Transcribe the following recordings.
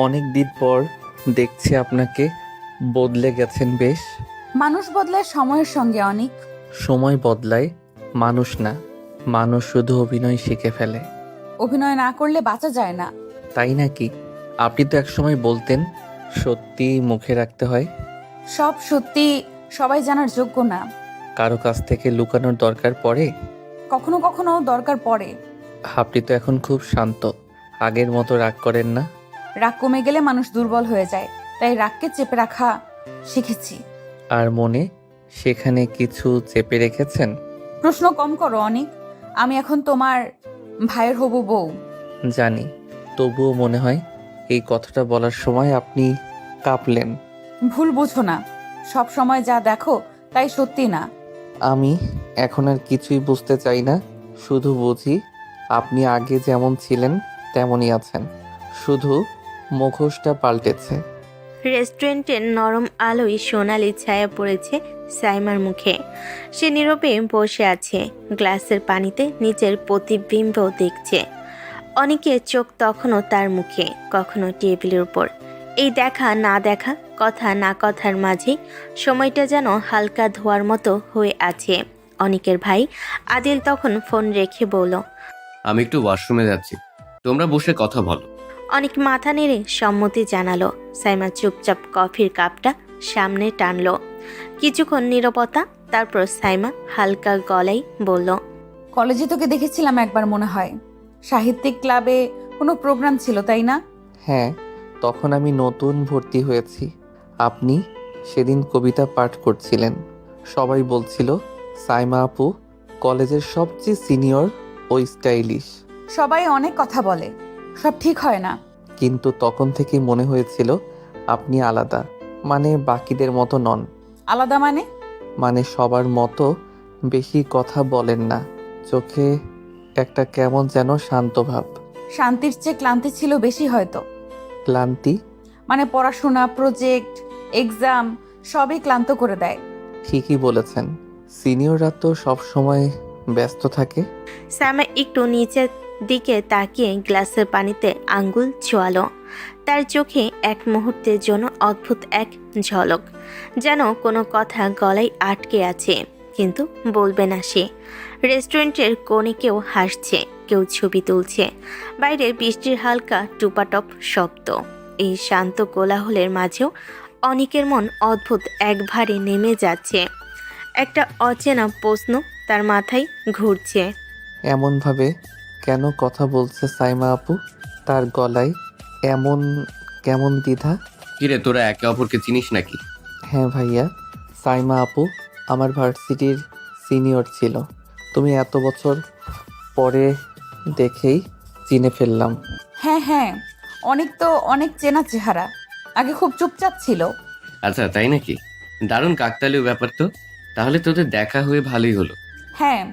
অনেক দিন পর দেখছি আপনাকে। বদলে গেছেন বেশ। মানুষ বদলায় সময়ের সঙ্গে অনেক। সময় বদলায়, মানুষ না। মানুষ শুধু অভিনয় শিখে ফেলে। অভিনয় না করলে বাঁচা যায় না। তাই নাকি? আপনি তো একসময় বলতেন সত্যি মুখে রাখতে হয়। সব সত্যি সবাই জানার যোগ্য না। কারো কাছ থেকে লুকানোর দরকার পড়ে। কখনো কখনো দরকার পড়ে। আপনি তো এখন খুব শান্ত। আগের মতো রাগ করেন না। রাগ কমে গেলে মানুষ দুর্বল হয়ে যায়, তাই রাগকে চেপে রাখা শিখেছি। আর মনে সেখানে কিছু চেপে রেখেছেন? প্রশ্ন কম করো অনেক। আমি এখন তোমার ভাইয়ের হবু বউ। জানি, তবুও মনে হয় এই কথাটা বলার সময় আপনি কাঁপলেন। ভুল বুঝো না, সব সময় যা দেখো তাই সত্যি না। আমি এখন আর কিছুই বুঝতে চাই না, শুধু বুঝি আপনি আগে যেমন ছিলেন তেমনই আছেন, শুধু মুখোশটা পাল্টেছে। রেস্টুরেন্টের নরম আলোয় সোনালি ছায়া পড়েছে সাইমার মুখে। সে নীরবে বসে আছে, গ্লাসের পানিতে নিজের প্রতিবিম্ব দেখছে। অনেকের চোখ তখনও তার মুখে, কখনো টেবিলের উপর। এই দেখা না দেখা, কথা না কথার মাঝে সময়টা যেন হালকা ধোয়ার মতো হয়ে আছে। অনেকের ভাই আদিল তখন ফোন রেখে বলল, আমি একটু ওয়াশরুমে যাচ্ছি, তোমরা বসে কথা বলো। অনেক মাথা নেড়ে সম্মতি জানালো। সাইমা চুপচাপ কফির কাপটা সামনে টানলো। কিছুক্ষণ নীরবতা, তারপর সাইমা হালকা গলায় বলল, কলেজে তোকে দেখেছিলাম একবার মনে হয়। সাহিত্যিক ক্লাবে কোনো প্রোগ্রাম ছিল তাই না? হ্যাঁ, তখন আমি নতুন ভর্তি হয়েছি। আপনি সেদিন কবিতা পাঠ করছিলেন। সবাই বলছিল সাইমা আপু কলেজের সবচেয়ে সিনিয়র ও স্টাইলিশ। সবাই অনেক কথা বলে, সব ঠিক হয় না। কিন্তু তখন থেকেই মনে হয়েছিল আপনি আলাদা, মানে বাকিদের মতো নন। আলাদা মানে? মানে সবার মতো বেশি কথা বলেন না, চোখে একটা কেমন যেন শান্ত ভাব। শান্তির চেয়ে ক্লান্তি ছিল বেশি হয়তো। ক্লান্তি? মানে পড়াশোনা, প্রজেক্ট, এক্সাম সবই ক্লান্ত করে দেয়। ঠিকই বলেছেন, সিনিয়ররা তো সব সময় ব্যস্ত থাকে। সাইমা একটু নিচের দিকে তাকিয়ে গ্লাসের পানিতে আঙ্গুল ছোয়ালো। তার চোখে এক মুহূর্তের জন্য অদ্ভুত এক ঝলক, যেন কোনো কথা গলায় আটকে আছে, কিন্তু বলবে না সে। রেস্টুরেন্টের কোণে কেউ হাসছে, কেউ ছবি তুলছে, বাইরে বৃষ্টির হালকা টুপাটপ শব্দ। এই শান্ত কোলাহলের মাঝেও অনেকের মন অদ্ভুত এক ভারে নেমে যাচ্ছে। একটা অচেনা প্রশ্ন তার মাথায় ঘুরছে। এমনভাবে কেন কথা বলছে সাইমা আপু? তার গলায় এমন কেমন দ্বিধা? কিরে, তোরা একে অপরকে চিনিস নাকি? হ্যাঁ ভাইয়া, সাইমা আপু আমার ভার্সিটির সিনিয়র ছিল। তুমি এত বছর পরে দেখেই চিনে ফেললাম। হ্যাঁ হ্যাঁ, অনেক তো অনেক চেনা চেহারা। আগে খুব চুপচাপ ছিল। আচ্ছা, তাই নাকি? দারুণ কাকতালীয় ব্যাপার তো। তাহলে তোদের দেখা হয়ে ভালোই হলো। হ্যাঁ,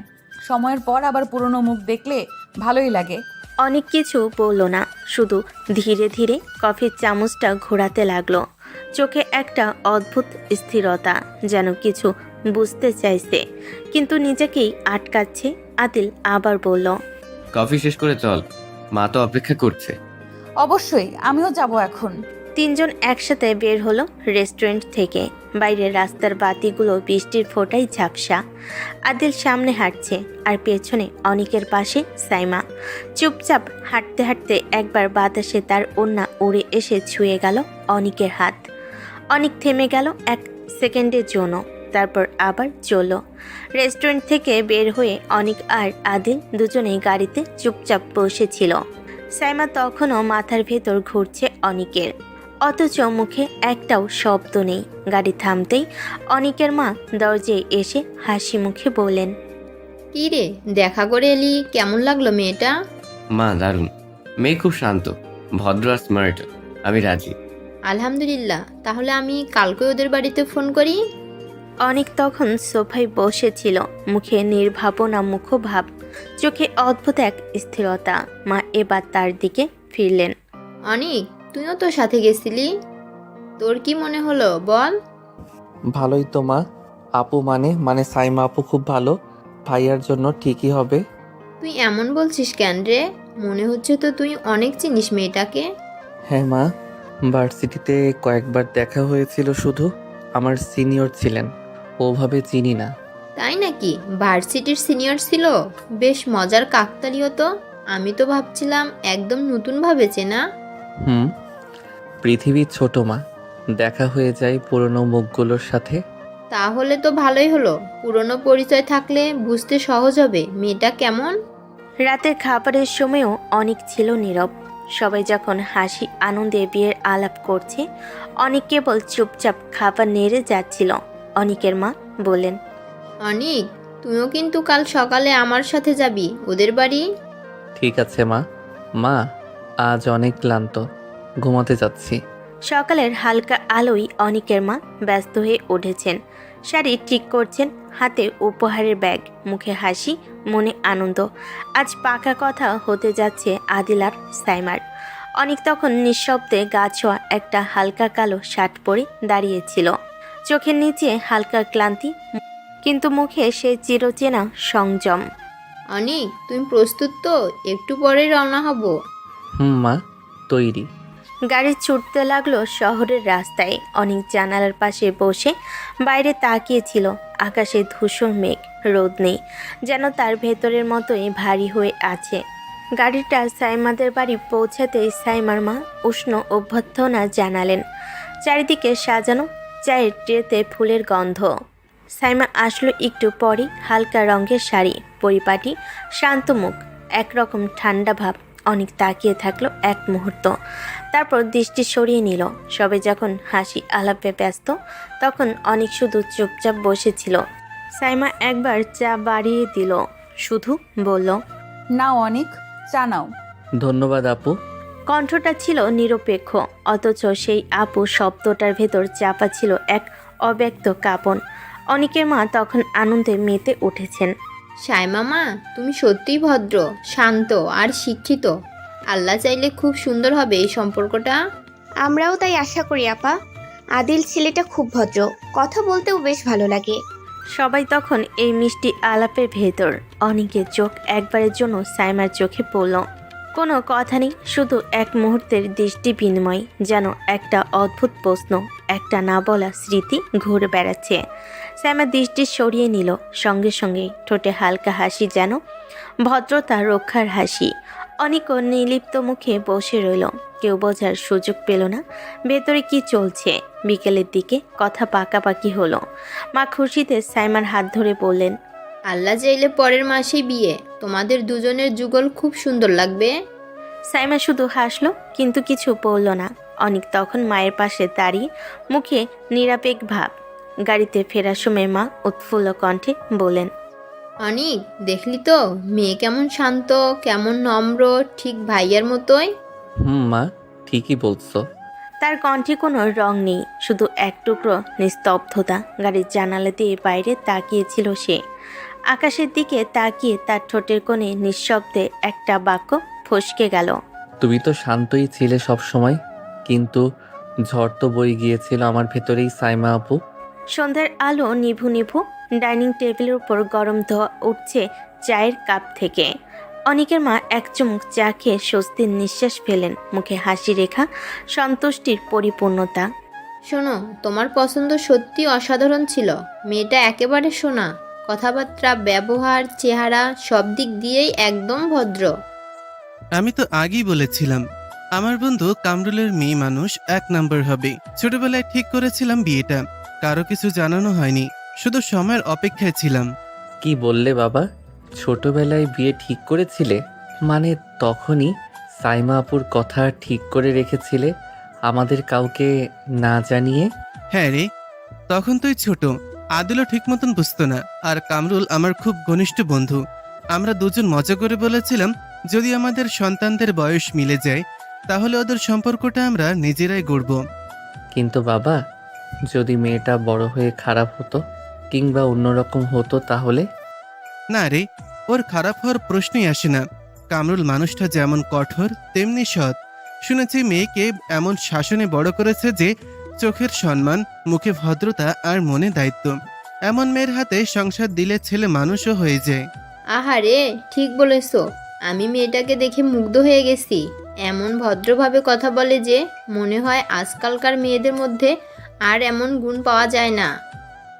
সময়ের পর আবার পুরনো মুখ দেখলে ভালোই লাগে। অনেক কিছু বলল না, শুধু ধীরে ধীরে কফির চামচটা ঘোরাতে লাগলো। চোখে একটা অদ্ভুত স্থিরতা, যেন কিছু বুঝতে চাইছে কিন্তু নিজেকেই আটকাচ্ছে। আদিল আবার বলল, কফি শেষ করে চল, মা তো অপেক্ষা করছে। অবশ্যই, আমিও যাব এখন। তিনজন একসাথে বের হলো রেস্টুরেন্ট থেকে। বাইরের রাস্তার বাতিগুলো বৃষ্টির ফোঁটায় ঝাপসা। আদিল সামনে হাঁটছে, আর পেছনে অনেকের পাশে সাইমা। চুপচাপ হাঁটতে হাঁটতে একবার বাতাসে তার ওড়না উড়ে এসে ছুঁয়ে গেল অনিকের হাত। অনেক থেমে গেল এক সেকেন্ডের জন্য, তারপর আবার চলল। রেস্টুরেন্ট থেকে বের হয়ে অনিক আর আদিল দুজনেই গাড়িতে চুপচাপ বসেছিল। সাইমা তখনও মাথার ভেতর ঘুরছে অনিকের, অথচ মুখে একটাও শব্দ নেই। গাড়ি থামতেই অনিকের মা দরজায় এসে হাসি মুখে বললেন, কি রে, দেখা করে এলি, কেমন লাগলো মেয়েটা? মা দারুণ, মেয়ে খুব শান্ত, ভদ্র আর স্মার্ট। আমি রাজি। আলহামদুলিল্লাহ, তাহলে আমি কালকে ওদের বাড়িতে ফোন করি। অনিক তখন সোফায় বসেছিল, মুখে নির্ভাবনা মুখভাব, চোখে অদ্ভুত এক স্থিরতা। মা এবার তার দিকে ফিরলেন। অনিক, তুইও তো সাথে গেছিলি, তোর কি মনে হলো বল? ভালোই তো মা। আপু মানে সাইমা আপু খুব ভালো, ভাইয়ার জন্য ঠিকই হবে। তুই এমন বলছিস কেন রে? মনে হচ্ছে তো তুই অনেক চিনিস মেয়েটাকে। হ্যাঁ মা, ভার্সিটিতে কয়েকবার দেখা হয়েছিল, শুধু আমার সিনিয়র ছিলেন, ওভাবে চিনি না। তাই নাকি? ভার্সিটির সিনিয়র ছিল? বেশ মজার কাকতালীয় তো। আমি তো ভাবছিলাম একদম নতুনভাবে চেনা। হুম, পৃথিবী ছোট মা, দেখা হয়ে যায় পুরনো মুখগুলোর সাথে। তাহলে তো ভালোই হলো, পুরনো পরিচয় থাকলে বুঝতে সহজ হবে মেয়েটা কেমন। রাতের খাবারের সময়ও অনেক ছিল নীরব। সবাই যখন হাসি আনন্দে বিয়ের আলাপ করছে, অনেক কেবল চুপচাপ খাবার নেড়ে যাচ্ছিল। অনিকের মা বললেন, অনিক, তুইও কিন্তু কাল সকালে আমার সাথে যাবি ওদের বাড়ি। ঠিক আছে মা। মা, আজ অনেক ক্লান্ত, ঘুমাতে যাচ্ছি। সকালের হালকা আলোয় অনিকের মা ব্যস্ত হয়ে উঠেছেন। শাড়ি ঠিক করছেন, হাতে উপহারের ব্যাগ, মুখে হাসি, মনে আনন্দ। আজ পাকা কথা হতে যাচ্ছে আদিল আর সাইমার। অনিক তখন নিঃশব্দে গা ছোঁয়া একটা হালকা কালো শার্ট পরে দাঁড়িয়েছিল। চোখের নিচে হালকা ক্লান্তি, কিন্তু মুখে সে চিরচেনা সংযম। অনিক, তুমি প্রস্তুত তো? একটু পরেই রওনা হব। হুম মা, তৈরি। গাড়ি ছুটতে লাগলো শহরের রাস্তায়। অনেক জানালার পাশে বসে বাইরে তাকিয়েছিল। আকাশে ধূসর মেঘ, রোদ নেই, যেন তার ভেতরের মতোই ভারী হয়ে আছে। গাড়িটা সাইমাদের বাড়ি পৌঁছাতেই সাইমার মা উষ্ণ অভ্যর্থনা জানালেন। চারিদিকে সাজানো চায়ের ট্রেতে ফুলের গন্ধ। সাইমা আসলো একটু পরই, হালকা রঙের শাড়ি, পরিপাটি, শান্ত মুখ, একরকম ঠান্ডা ভাব। অনেক তাকিয়ে থাকলো এক মুহূর্ত, তারপর দৃষ্টি সরিয়ে নিল। সবে যখন হাসি আলাপে ব্যস্ত, তখন অনেক শুধু চুপচাপ বসেছিল। সাইমা একবার চা বাড়িয়ে দিল, শুধু বলল, নাও অনেক, চা নাও। ধন্যবাদ আপু। কণ্ঠটা ছিল নিরপেক্ষ, অথচ সেই আপু শব্দটার ভেতর চাপা ছিল এক অব্যক্ত কাঁপন। অনিকের মা তখন আনন্দে মেতে উঠেছেন। সাইমা মা, তুমি সত্যিই ভদ্র, শান্ত আর শিক্ষিত। আল্লাহ চাইলে খুব সুন্দর হবে এই সম্পর্কটা। আমরাও তাই আশা করি আপা। আদিল ছেলেটা খুব ভদ্র, কথা বলতেও বেশ ভালো লাগে। সবাই তখন এই মিষ্টি আলাপের ভেতর। অনেকের চোখ একবারের জন্য সাইমার চোখে পড়ল। কোনো কথা নেই, শুধু এক মুহূর্তের দৃষ্টি বিনিময়, যেন একটা অদ্ভুত প্রশ্ন, একটা না বলা স্মৃতি ঘুরে বেড়াচ্ছে। সাইমা দৃষ্টি সরিয়ে নিল, সঙ্গে সঙ্গে ঠোঁটে হালকা হাসি, যেন ভদ্রতা রক্ষার হাসি। অনেকও নির্লিপ্ত মুখে বসে রইল, কেউ বোঝার সুযোগ পেল না ভেতরে কি চলছে। বিকেলের দিকে কথা পাকাপাকি হলো। মা খুশিতে সাইমার হাত ধরে বললেন, আল্লাহ চাইলে পরের মাসেই বিয়ে। তোমাদের দুজনের যুগল খুব সুন্দর লাগবে। সাইমা শুধু হাসলো, কিন্তু কিছু বলল না। অনেক তখন মায়ের পাশে দাঁড়িয়ে, মুখে নিরাপেক ভাব। গাড়িতে ফেরার সময় মা উৎফুল্ল কণ্ঠে বলেন, অনিক, দেখলি তো মেয়ে কেমন শান্ত, কেমন নম্র, ঠিক ভাইয়ার মতোই। হুম মা, ঠিকই বলছো। তার কণ্ঠে কোনো রং নেই, শুধু এক টুকরো নিস্তব্ধতা। গাড়ির জানালা দিয়ে বাইরে তাকিয়েছিল সে। আকাশের দিকে তাকিয়ে তার ঠোঁটের কোণে নিঃশব্দে একটা বাক্য ফসকে গেল। তুমি তো শান্তই ছিলে সব সময়, কিন্তু ঝড় তো বয়ে গিয়েছিল আমার ভেতরেই সাইমা আপু। সন্ধ্যার আলো নিভু নিভু। ডাইনিং টেবিলের উপর গরম ধোয়া উঠছে চায়ের কাপ থেকে। অনিকের মা এক চুমুক চা খেয়ে স্বস্তির নিঃশ্বাস ফেলেন, মুখে হাসি রেখা, সন্তুষ্টির পরিপূর্ণতা। শোনো, তোমার পছন্দ সত্যি অসাধারণ ছিল। মেয়েটা একেবারে সোনা, কথাবার্তা, ব্যবহার, চেহারা, সব দিক দিয়েই একদম ভদ্র। আমি তো আগেই বলেছিলাম আমার বন্ধু কামরুলের মেয়ে মানুষ এক নাম্বার হবে। ছোটবেলায় ঠিক করেছিলাম বিয়েটা, কারো কিছু জানানো হয়নি, শুধু সময়ের অপেক্ষায় ছিলাম। কি বললে বাবা? ছোটবেলায় বিয়ে ঠিক করেছিলে? মানে তখনই সাইমা আপুর কথা ঠিক করে রেখেছিলে, আমাদের কাউকে না জানিয়ে? হ্যাঁ রে, তখন তুই ছোট, আদিলও ঠিক মতন বুঝতো না, আর কামরুল আমার খুব ঘনিষ্ঠ বন্ধু। আমরা দুজন মজা করে বলেছিলাম যদি আমাদের সন্তানদের বয়স মিলে যায় তাহলে ওদের সম্পর্কটা আমরা নিজেরাই গড়ব। কিন্তু বাবা, যদি মেয়েটা বড় হয়ে খারাপ হতো কিংবা অন্যরকম হতো তাহলে? না রে, ওর খারাপ হওয়ার প্রশ্নই আসে না। কামরুল মানুষটা যেমন কঠোর তেমনি সৎ। শুনেছি মেয়েকে এমন শাসনে বড় করেছে যে চোখের সম্মান, মুখে ভদ্রতা আর মনে দায়িত্ব। এমন মেয়ের হাতে সংসার দিলে ছেলে মানুষও হয়ে যায়। আহারে, ঠিক বলেছো। আমি মেয়েটাকে দেখে মুগ্ধ হয়ে গেছি। এমন ভদ্রভাবে কথা বলে যে মনে হয় আজকালকার মেয়েদের মধ্যে আর এমন গুণ পাওয়া যায় না।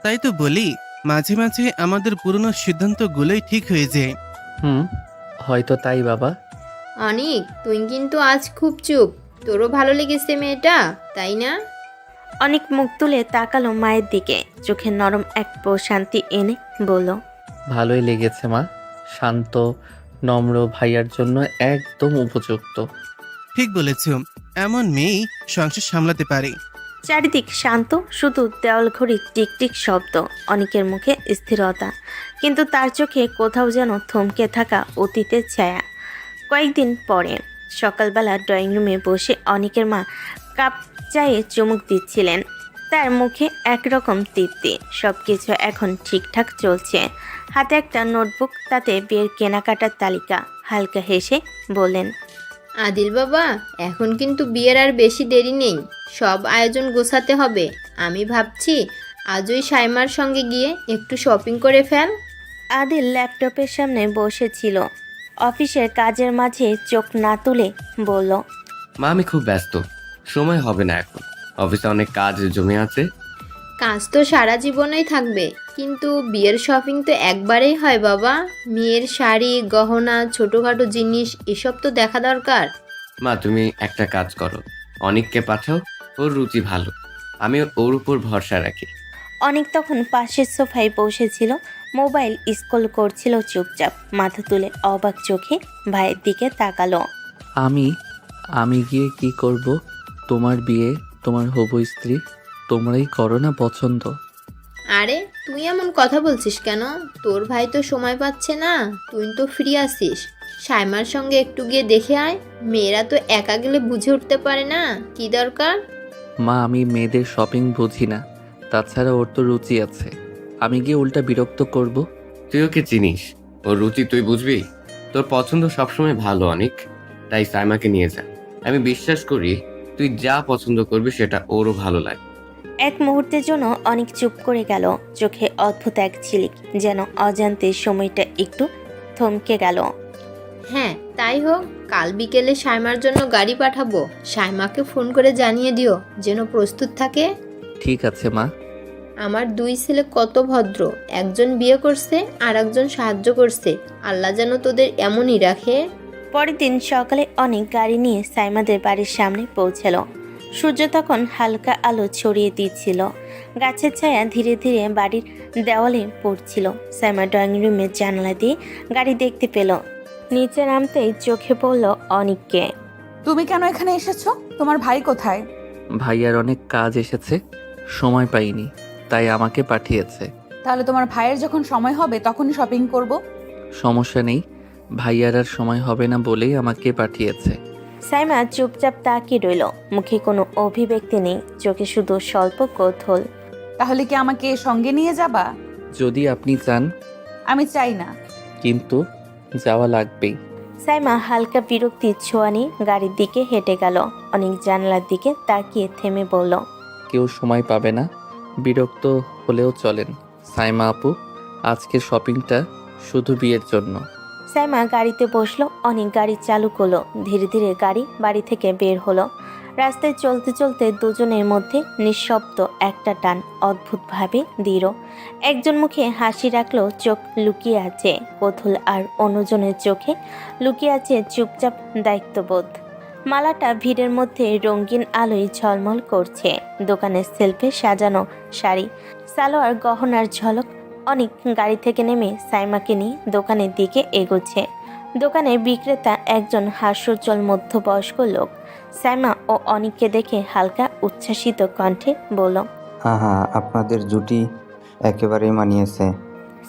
তাই তো বলি, মাঝে মাঝে আমাদের পুরনো সিদ্ধান্তগুলোই ঠিক হয়ে যায়। হুম, হয়তো তাই বাবা। অনিক, তুই কিন্তু আজ খুব চুপ। তোরও ভালো লেগেছে মেয়েটা, তাই না? অনেক মুখ তুলে তাকালো মায়ের দিকে, চোখে নরম এক প্রশান্তি এনে বলল, ভালোই লেগেছে মা। শান্ত, নম্র, ভাইয়ার জন্য একদম উপযুক্ত। ঠিক বলেছ, এমন মেয়েই সংসার সামলাতে পারে। চারিদিক শান্ত, শুধু দেওয়াল ঘড়ির টিকটিক শব্দ। অনেকের মুখে স্থিরতা, কিন্তু তার চোখে কোথাও যেন থমকে থাকা অতীতের ছায়া। কয়েকদিন পরে সকালবেলা ড্রয়িং রুমে বসে অনেকের মা কাপ চায়ে চুমুক দিচ্ছিলেন। তার মুখে একরকম তৃপ্তি, সব কিছু এখন ঠিকঠাক চলছে। হাতে একটা নোটবুক, তাতে বিয়ের কেনাকাটার তালিকা। হালকা হেসে বললেন, আদিল বাবা, এখন কিন্তু বিয়ের আর বেশি দেরি নেই। সব আয়োজন গোছাতে হবে। আমি ভাবছি আজই সাইমার সঙ্গে গিয়ে একটু শপিং করে ফেল। আদিল ল্যাপটপের সামনে বসেছিল। অফিসের কাজের মাঝে চোখ না তুলে বলল, মা আমি খুব ব্যস্ত, সময় হবে না এখন। অফিসে অনেক কাজ জমে আছে। কাজ তো সারা জীবনেই থাকবে, কিন্তু বিয়ের শপিং তো একবারেই হয় বাবা। মেয়ের শাড়ি, গহনা, ছোটোখাটো জিনিস এসব তো দেখা দরকার। মা তুমি একটা কাজ করো, অনিককে পাঠাও, ওর রুচি ভালো, আমি ওর উপর ভরসা রাখি। অনেক তখন পাশের সোফায় বসেছিল, মোবাইল স্ক্রল করছিল চুপচাপ। মাথা তুলে অবাক চোখে ভাইয়ের দিকে তাকালো। আমি গিয়ে কি করব? তোমার বিয়ে, তোমার হবু স্ত্রী, তোমরাই করো না পছন্দ। আরে তুই এমন কথা বলছিস কেন? তোর ভাই তো সময় পাচ্ছে না, তুই তো ফ্রি আছিস। সাইমার সঙ্গে একটু গিয়ে দেখে আয়। মেয়েরা তো একা গেলে বুঝে উঠতে পারে না কি দরকার। মা, আমি মেয়েদের শপিং বুঝি না। তাছাড়া ওর তো রুচি আছে, আমি গিয়ে উল্টা বিরক্ত করব। তুই ওকে চিনিস, ওর রুচি তুই বুঝবি। তোর পছন্দ সবসময় ভালো অনেক, তাই সাইমাকে নিয়ে যা। আমি বিশ্বাস করি তুই যা পছন্দ করবি সেটা ওরও ভালো লাগে। এক মুহূর্তের জন্য অনেক চুপ করে গেল, চোখে অদ্ভুত এক ঝিলিক, যেন অজান্তে সময়টা একটু থমকে গেল। হ্যাঁ তাই হোক, কাল বিকেলে সাইমার জন্য গাড়ি পাঠাবো। সাইমাকে ফোন করে জানিয়ে দিও যেন প্রস্তুত থাকে। ঠিক আছে মা। আমার দুই ছেলে কত ভদ্র, একজন বিয়ে করছে আর একজন সাহায্য করছে। আল্লাহ যেন তোদের এমনই রাখে। পরের দিন সকালে অনেক গাড়ি নিয়ে সাইমাদের বাড়ির সামনে পৌঁছাল। সূর্য তখন হালকা আলো ছড়িয়ে দিচ্ছিল, গাছের ছায়া ধীরে ধীরে বাড়ির দেওয়ালে পড়ছিল। সাইমা ড্রয়িং রুমের জানালা দিয়ে গাড়ি দেখতে পেল। নিচে নামতেই চোখে পড়ল অনিককে। তুমি কেন এখানে এসেছো? তোমার ভাই কোথায়? ভাইয়ার অনেক কাজ এসেছে, সময় পাইনি, তাই আমাকে পাঠিয়েছে। তাহলে তোমার ভাইয়ের যখন সময় হবে তখনই শপিং করব। সমস্যা নেই, ভাইয়ার আর সময় হবে না বলেই আমাকে পাঠিয়েছে। সাইমা চুপচাপ তাকিয়ে রইল, মুখে কোনো অভিব্যক্তি নেই, চোখে শুধু স্বল্প কৌতূহল। তাহলে কি আমাকে সঙ্গে নিয়ে যাবা? যদি আপনি চান, আমি চাই না। কিন্তু যাওয়া লাগবেই। সাইমা হালকা বিরক্তির ছোঁয়া নিয়ে গাড়ির দিকে হেঁটে গেল। অনেক জানালার দিকে তাকিয়ে থেমে বলল, কেউ সময় পাবে না, বিরক্ত হলেও চলেন। সাইমা আপু, আজকের শপিংটা শুধু বিয়ের জন্য। সাইমা গাড়িতে বসলো, অনেক গাড়ি চালু করলো। ধীরে ধীরে গাড়ি বাড়ি থেকে বের হলো। রাস্তায় চলতে চলতে দুজনের মধ্যে নিঃশব্দ একটা টান, অদ্ভুতভাবে দৃঢ়। একজন মুখে হাসি রাখলো, চোখ লুকিয়ে আছে কৌতূহল, আর অন্যজনের চোখে লুকিয়ে আছে চুপচাপ দায়িত্ববোধ। মালাটা ভিড়ের মধ্যে রঙিন আলোয় ঝলমল করছে। দোকানের সেলফে সাজানো শাড়ি, সালোয়ার, গহনার ঝলক। অনেক গাড়ি থেকে নেমে সাইমাকে নিয়ে দোকানের দিকে এগোচ্ছে। দোকানে বিক্রেতা একজন হাস্যোজ্জ্বল মধ্যবয়স্ক লোক। সাইমা ও অনিককে দেখে হালকা উচ্ছ্বাসিত কণ্ঠে বলল, হ্যাঁ, আপনাদের জুটি একেবারেই মানিয়েছে।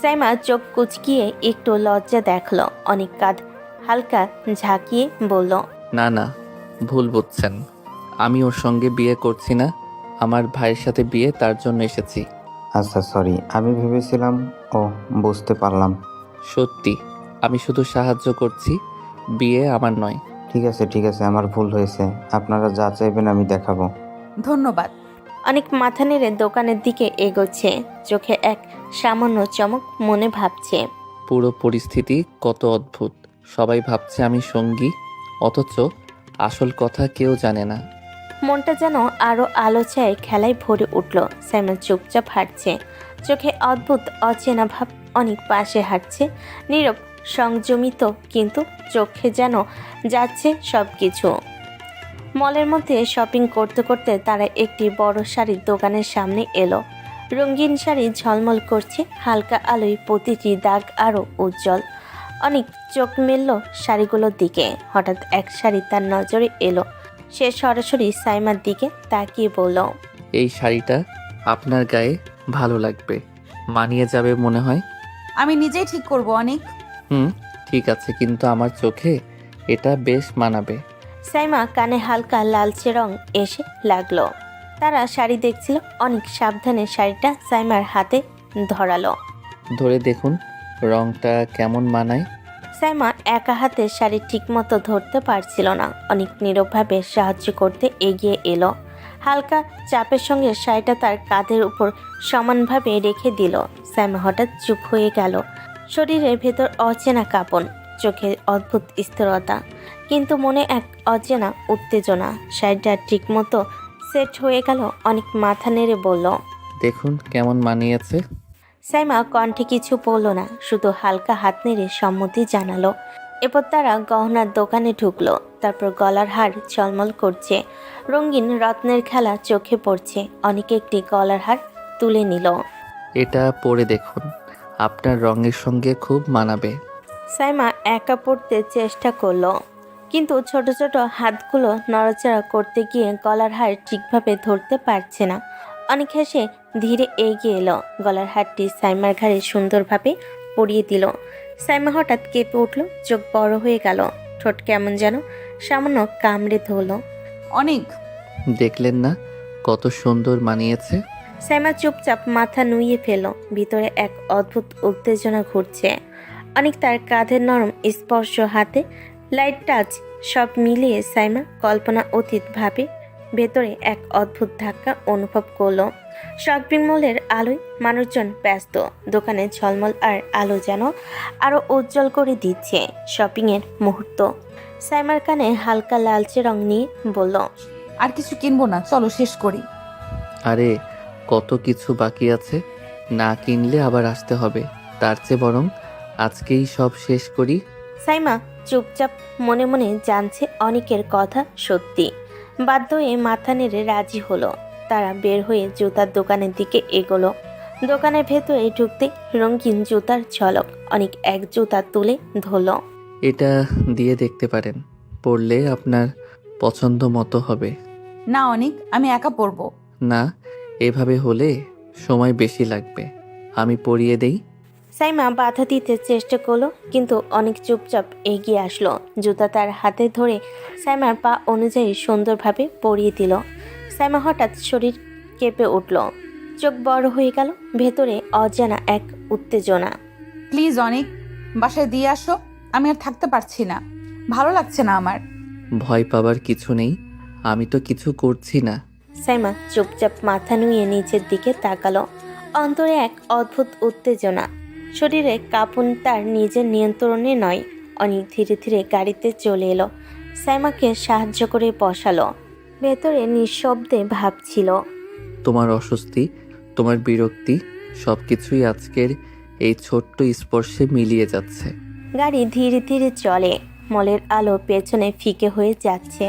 সাইমা চোখ কুচকিয়ে একটু লজ্জা দেখলো। অনেক কাঁধ হালকা ঝাঁকিয়ে বলল, না না, ভুল বুঝছেন, আমি ওর সঙ্গে বিয়ে করছি না। আমার ভাইয়ের সাথে বিয়ে, তার জন্য এসেছি। আচ্ছা সরি, আমি ভেবেছিলাম। ও, বুঝতে পারলাম। সত্যি, আমি শুধু সাহায্য করছি, বিয়ে আমার নয়। ঠিক আছে, আমার ভুল হয়েছে। আপনারা যা চাইবেন আমি দেখাবো। ধন্যবাদ। অনেক মাথা নেড়ে দোকানের দিকে এগোচ্ছে, চোখে এক সামান্য চমক, মনে ভাবছে, পুরো পরিস্থিতি কত অদ্ভুত। সবাই ভাবছে আমি সঙ্গী, অথচ আসল কথা কেউ জানে না। মনটা যেন আরো আলো ছায় খেলায় ভরে উঠল। সাইমা চুপচাপ হাঁটছে, চোখে অদ্ভুত অচেনা ভাব। অনেক পাশে হাঁটছে, নীরব সংযমিত, কিন্তু চোখে যেন যাচ্ছে সব কিছু। মলের মধ্যে শপিং করতে করতে তারা একটি বড় শাড়ির দোকানের সামনে এলো। রঙিন শাড়ি ঝলমল করছে, হালকা আলোয় প্রতিটি দাগ আরও উজ্জ্বল। অনেক চোখ মেলল শাড়িগুলোর দিকে। হঠাৎ এক শাড়ি তার নজরে এলো। সে সরাসরি সাইমার দিকে তাকিয়ে বলল, এই শাড়িটা আপনার গায়ে ভালো লাগবে, মানিয়ে যাবে মনে হয়। আমি নিজেই ঠিক করব অনেক। ঠিক আছে, কিন্তু আমার চোখে এটা বেশ মানাবে। সাইমা কানে হালকা লালচে রং এসে লাগলো। তারা শাড়ি দেখছিল। অনেক সাবধানে শাড়িটা সাইমার হাতে ধরালো। ধরে দেখুন রংটা কেমন মানায়। সাইমা একা হাতে শাড়ি ঠিকমতো ধরতে পারছিল না। অনেক নীরবভাবে সাহায্য করতে এগিয়ে এলো। হালকা চাপের সঙ্গে শাড়িটা তার কাঁধের উপর সমানভাবে রেখে দিল। সাইমা হঠাৎ চুপ হয়ে গেল। শরীরের ভেতর অচেনা কাঁপন, চোখে অদ্ভুত স্থিরতা, কিন্তু মনে এক অচেনা উত্তেজনা। শাড়িটা ঠিকমতো সেট হয়ে গেল। অনেক মাথা নেড়ে বলল, দেখুন কেমন মানিয়েছে। সাইমা কণ্ঠে কিছু বলল না, শুধু হালকা হাত নেড়ে সম্মতি জানালো। এরপর তারা গহনার দোকানে ঢুকলো। তারপর গলার হার ঝলমল করছে, রঙিন রত্নের খেলা চোখে পড়ছে। অনেকে একটি গলার হার তুলে নিল। এটা পরে দেখুন, আপনার রঙের সঙ্গে খুব মানাবে। সাইমা একা পড়তে চেষ্টা করলো, কিন্তু ছোট ছোট হাতগুলো নড়াচড়া করতে গিয়ে গলার হার ঠিকভাবে ধরতে পারছে না। অনেক হেসে ধীরে এগিয়ে এলো। গলার হারটি সাইমার ঘাড়ে সুন্দরভাবে পরিয়ে দিল। সাইমা হঠাৎ কেঁপে উঠল, চোখ বড় হয়ে গেল, ঠোঁট কেমন যেন সামান্য কামড়ে ধরল। অনেক। দেখলেন না কত সুন্দর মানিয়েছে। সাইমা চুপচাপ মাথা নুইয়ে ফেলল। ভিতরে এক অদ্ভুত উত্তেজনা ঘুরছে। অনেক তার কাঁধের নরম স্পর্শ, হাতে লাইট টাচ, সব মিলিয়ে সাইমা কল্পনা অতীত ভাবে ভেতরে এক অদ্ভুত ধাক্কা অনুভব করলো। শপিং মলের আলোয় মানুষজন ব্যস্ত। দোকানে ঝলমল আর আলো যেন আরো উজ্জ্বল করে দিচ্ছে শপিংয়ের মুহূর্ত। সাইমার কানে হালকা লালচে রং নিয়ে বলল, আর কিছু কিনবো না, চলো শেষ করি। আরে কত কিছু বাকি আছে, না কিনলে আবার আসতে হবে। তার চেয়ে বরং আজকেই সব শেষ করি। সাইমা চুপচাপ মনে মনে জানছে অনেকের কথা সত্যি। বাধ্য হয়ে মাথা নেড়ে রাজি হলো। তারা বের হয়ে জুতার দোকানের দিকে এগোলো। দোকানের ভেতরে ঢুকতে রঙিন জুতার ঝলক। অনেক এক জুতা তুলে ধরলো। এটা দিয়ে দেখতে পারেন, পরলে আপনার পছন্দ মতো হবে। না অনেক, আমি একা পরবো। না, এভাবে হলে সময় বেশি লাগবে, আমি পরিয়ে দেই। সাইমা বাধা দিতে চেষ্টা করলো, কিন্তু অনেক চুপচাপ এগিয়ে আসলো। জুতা তার হাতে ধরে সাইমার পা অনুযায়ী সুন্দরভাবে পরিয়ে দিল। সাইমা হঠাৎ শরীর কেঁপে উঠল, চোখ বড় হয়ে গেল। ভেতরে অজানা এক উত্তেজনা। প্লিজ অনেক, বাসায় দিয়ে আসো, আমি আর থাকতে পারছি না, ভালো লাগছে না আমার। ভয় পাবার কিছু নেই, আমি তো কিছু করছি না। সাইমা চুপচাপ মাথা নুয়ে নিচের দিকে তাকালো। অন্তরে এক অদ্ভুত উত্তেজনা। শরীরে কাঁপন তার নিজের নিয়ন্ত্রণে নয়। অনেক ধীরে ধীরে গাড়িতে চলে এলো। সাইমাকে সাহায্য করে বসালো। ভেতরে নিঃশব্দে ভাবছিল, তোমার অস্বস্তি, তোমার বিরক্তি, সব কিছুই আজকের এই ছোট্ট স্পর্শে মিলিয়ে যাচ্ছে। গাড়ি ধীরে ধীরে চলে। মলের আলো পেছনে ফিকে হয়ে যাচ্ছে।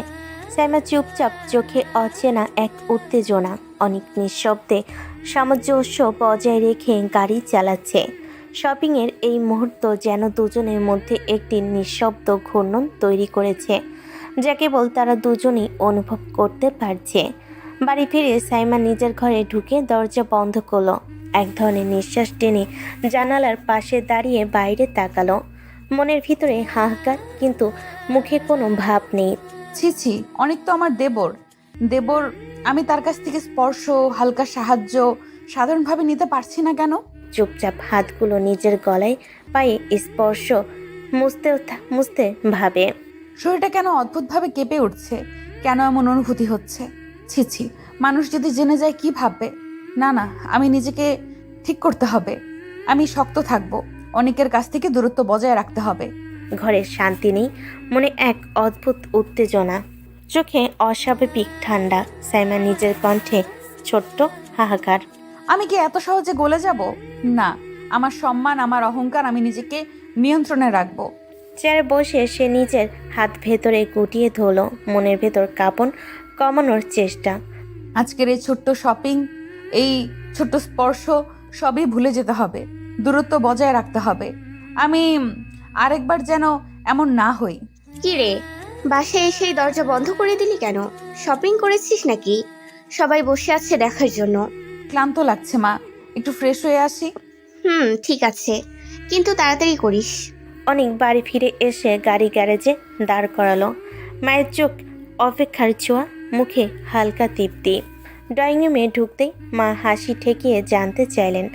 সাইমা চুপচাপ, চোখে অচেনা এক উত্তেজনা। অনেক নিঃশব্দে সামঞ্জস্য বজায় রেখে গাড়ি চালাচ্ছে। শপিংয়ের এই মুহূর্ত যেন দুজনের মধ্যে একটি নিঃশব্দ ঘূর্ণন তৈরি করেছে, যা কেবল তারা দুজনেই অনুভব করতে পারছে। বাড়ি ফিরে সাইমা নিজের ঘরে ঢুকে দরজা বন্ধ করলো। এক ধরনের নিঃশ্বাস টেনে জানালার পাশে দাঁড়িয়ে বাইরে তাকালো। মনের ভিতরে হাহাকার, কিন্তু মুখে কোনো ভাব নেই। ছি ছি, অনেক তো আমার দেবর। দেবর, আমি তার কাছ থেকে স্পর্শ, হালকা সাহায্য সাধারণভাবে নিতে পারছি না কেন? চুপচাপ হাতগুলো নিজের গলায় পায়ে স্পর্শ মুছতে ভাবে, শরীরটা কেন অদ্ভুতভাবে কেঁপে উঠছে, কেন এমন অনুভূতি হচ্ছে? ছি ছি, মানুষ যদি জেনে যায় কি ভাববে? না না, আমি নিজেকে ঠিক করতে হবে, আমি শক্ত থাকবো, অনেকের কাছ থেকে দূরত্ব বজায় রাখতে হবে। ঘরে শান্তি নেই, মনে এক অদ্ভুত উত্তেজনা। চোখে অস্বাভাবিক ঠান্ডা। সাইমা নিজের কণ্ঠে ছোট্ট হাহাকার। আমি কি এত সহজে গলে যাব? না, আমার সম্মান, আমার অহংকার, আমি নিজেকে নিয়ন্ত্রণে রাখবো। চেয়ারে বসে সে নিজের হাত ভেতরে গুটিয়ে ধরল, মনের ভেতর কাঁপন কমানোর চেষ্টা। আজকের এই ছোট্ট শপিং, এই ছোট্ট স্পর্শ সবই ভুলে যেতে হবে, দূরত্ব বজায় রাখতে হবে। আমি আরেকবার যেন এমন না হই। কি রে, বাসায় এসে দরজা বন্ধ করে দিলি কেন? শপিং করেছিস নাকি? সবাই বসে আছে দেখার জন্য। ক্লান্ত লাগছে মা, একটু ফ্রেশ হয়ে আসি। ঠিক আছে, কিন্তু তাড়াতাড়ি করিস। অনেক বাড়ি ফিরে এসে গাড়ি গ্যারেজে দাঁড় করালো। মায়ের চোখ অপেক্ষার ছোঁয়া, মুখে হালকা তৃপ্তি। ড্রয়িং রুমে ঢুকতেই মা হাসি ঠেকিয়ে জানতে চাইলেন,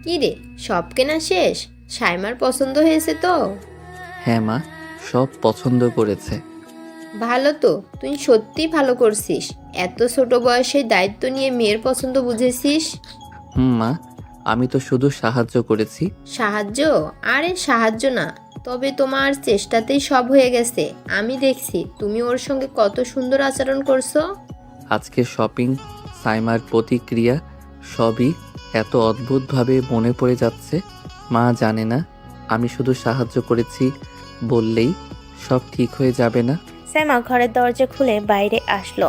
কি রে, সব কেনা শেষ? সাইমার পছন্দ হয়েছে তো? হ্যাঁ মা, সব পছন্দ করেছে। ভালো তো, তুই সত্যি ভালো করছিস। এত ছোট বয়সে দায়িত্ব নিয়ে মেয়ের পছন্দ বুঝেছিস। মা, আমি তো শুধু সাহায্য করেছি। সাহায্য? আরে সাহায্য না, তবে তোমার চেষ্টাতেই সব হয়ে গেছে। আমি দেখছি তুমি ওর সঙ্গে কত সুন্দর আচরণ করছো। আজকে শপিং, সাইমার প্রতিক্রিয়া, সবই এত অদ্ভুতভাবে মনে পড়ে যাচ্ছে। মা জানে না আমি শুধু সাহায্য করেছি বললেই সব ঠিক হয়ে যাবে না। সাইমা ঘরের দরজা খুলে বাইরে আসলো।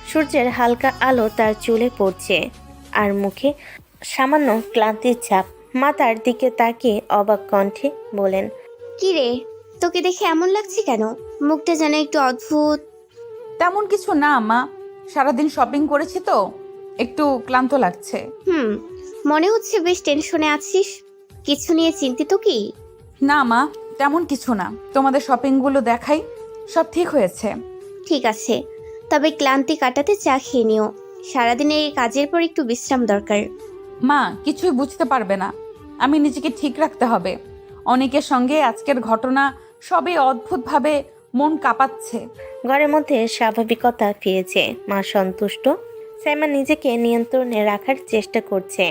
সূর্যের হালকা আলো তার চুলে পড়ছে আর মুখে সামান্য ক্লান্তির ছাপ। মা তার দিকে তাকিয়ে অবাক কণ্ঠে বলেন, কি রে, তোকে দেখে এমন লাগছে কেন? মুখটা যেন একটু অদ্ভুত। তেমন কিছু না মা, সারাদিন শপিং করেছি তো একটু ক্লান্ত লাগছে। মনে হচ্ছে বেশ টেনশনে আছিস। কিছু নিয়ে চিন্তিত কি? না মা, তেমন কিছু না, তোমাদের শপিংগুলো দেখাই, সব ঠিক হয়েছে। ঠিক আছে, তবে ক্লান্তি কাটাতে চা খেয়ে নিও। সারাদিনের এই কাজের পর একটু বিশ্রাম দরকার। মা কিছুই বুঝতে পারবে না, আমি নিজেকে ঠিক রাখতে হবে। অনেকের সঙ্গে আজকের ঘটনা সবই অদ্ভুতভাবে মন কাঁপাচ্ছে। ঘরের মধ্যে স্বাভাবিকতা ফিরেছে। মা সন্তুষ্ট। সাইমা নিজেকে নিয়ন্ত্রণে রাখার চেষ্টা করছে।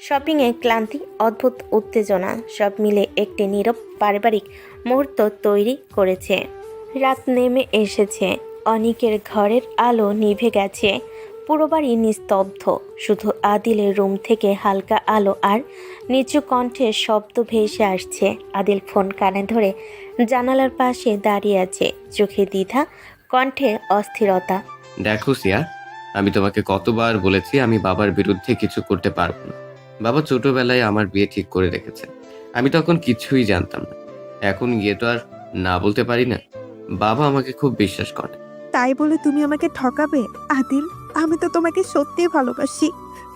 শপিংয়ে ক্লান্তি, অদ্ভুত উত্তেজনা সব মিলে একটি নীরব পারিবারিক মুহূর্ত তৈরি করেছে। রাত নেমে এসেছে। অনিকের ঘরের আলো নিভে গেছে। পুরো বাড়ি নিস্তব্ধ। শুধু আদিলের রুম থেকে হালকা আলো আর নিচু কণ্ঠের শব্দ ভেসে আসছে। আদিল ফোন কানে ধরে জানালার পাশে দাঁড়িয়ে আছে, চোখে দ্বিধা, কণ্ঠে অস্থিরতা। দেখো সিয়া, আমি তোমাকে কতবার বলেছি আমি বাবার বিরুদ্ধে কিছু করতে পারবো না। বাবা ছোটবেলায় আমার বিয়ে ঠিক করে রেখেছে। আমি তখন কিছুই জানতাম না। এখন গিয়ে তো আর না বলতে পারি না। বাবা আমাকে খুব বিশ্বাস করে। তাই বলে তুমি আমাকে ঠকাবে? আদিল, আমি তো তোমাকে সত্যিই ভালোবাসি।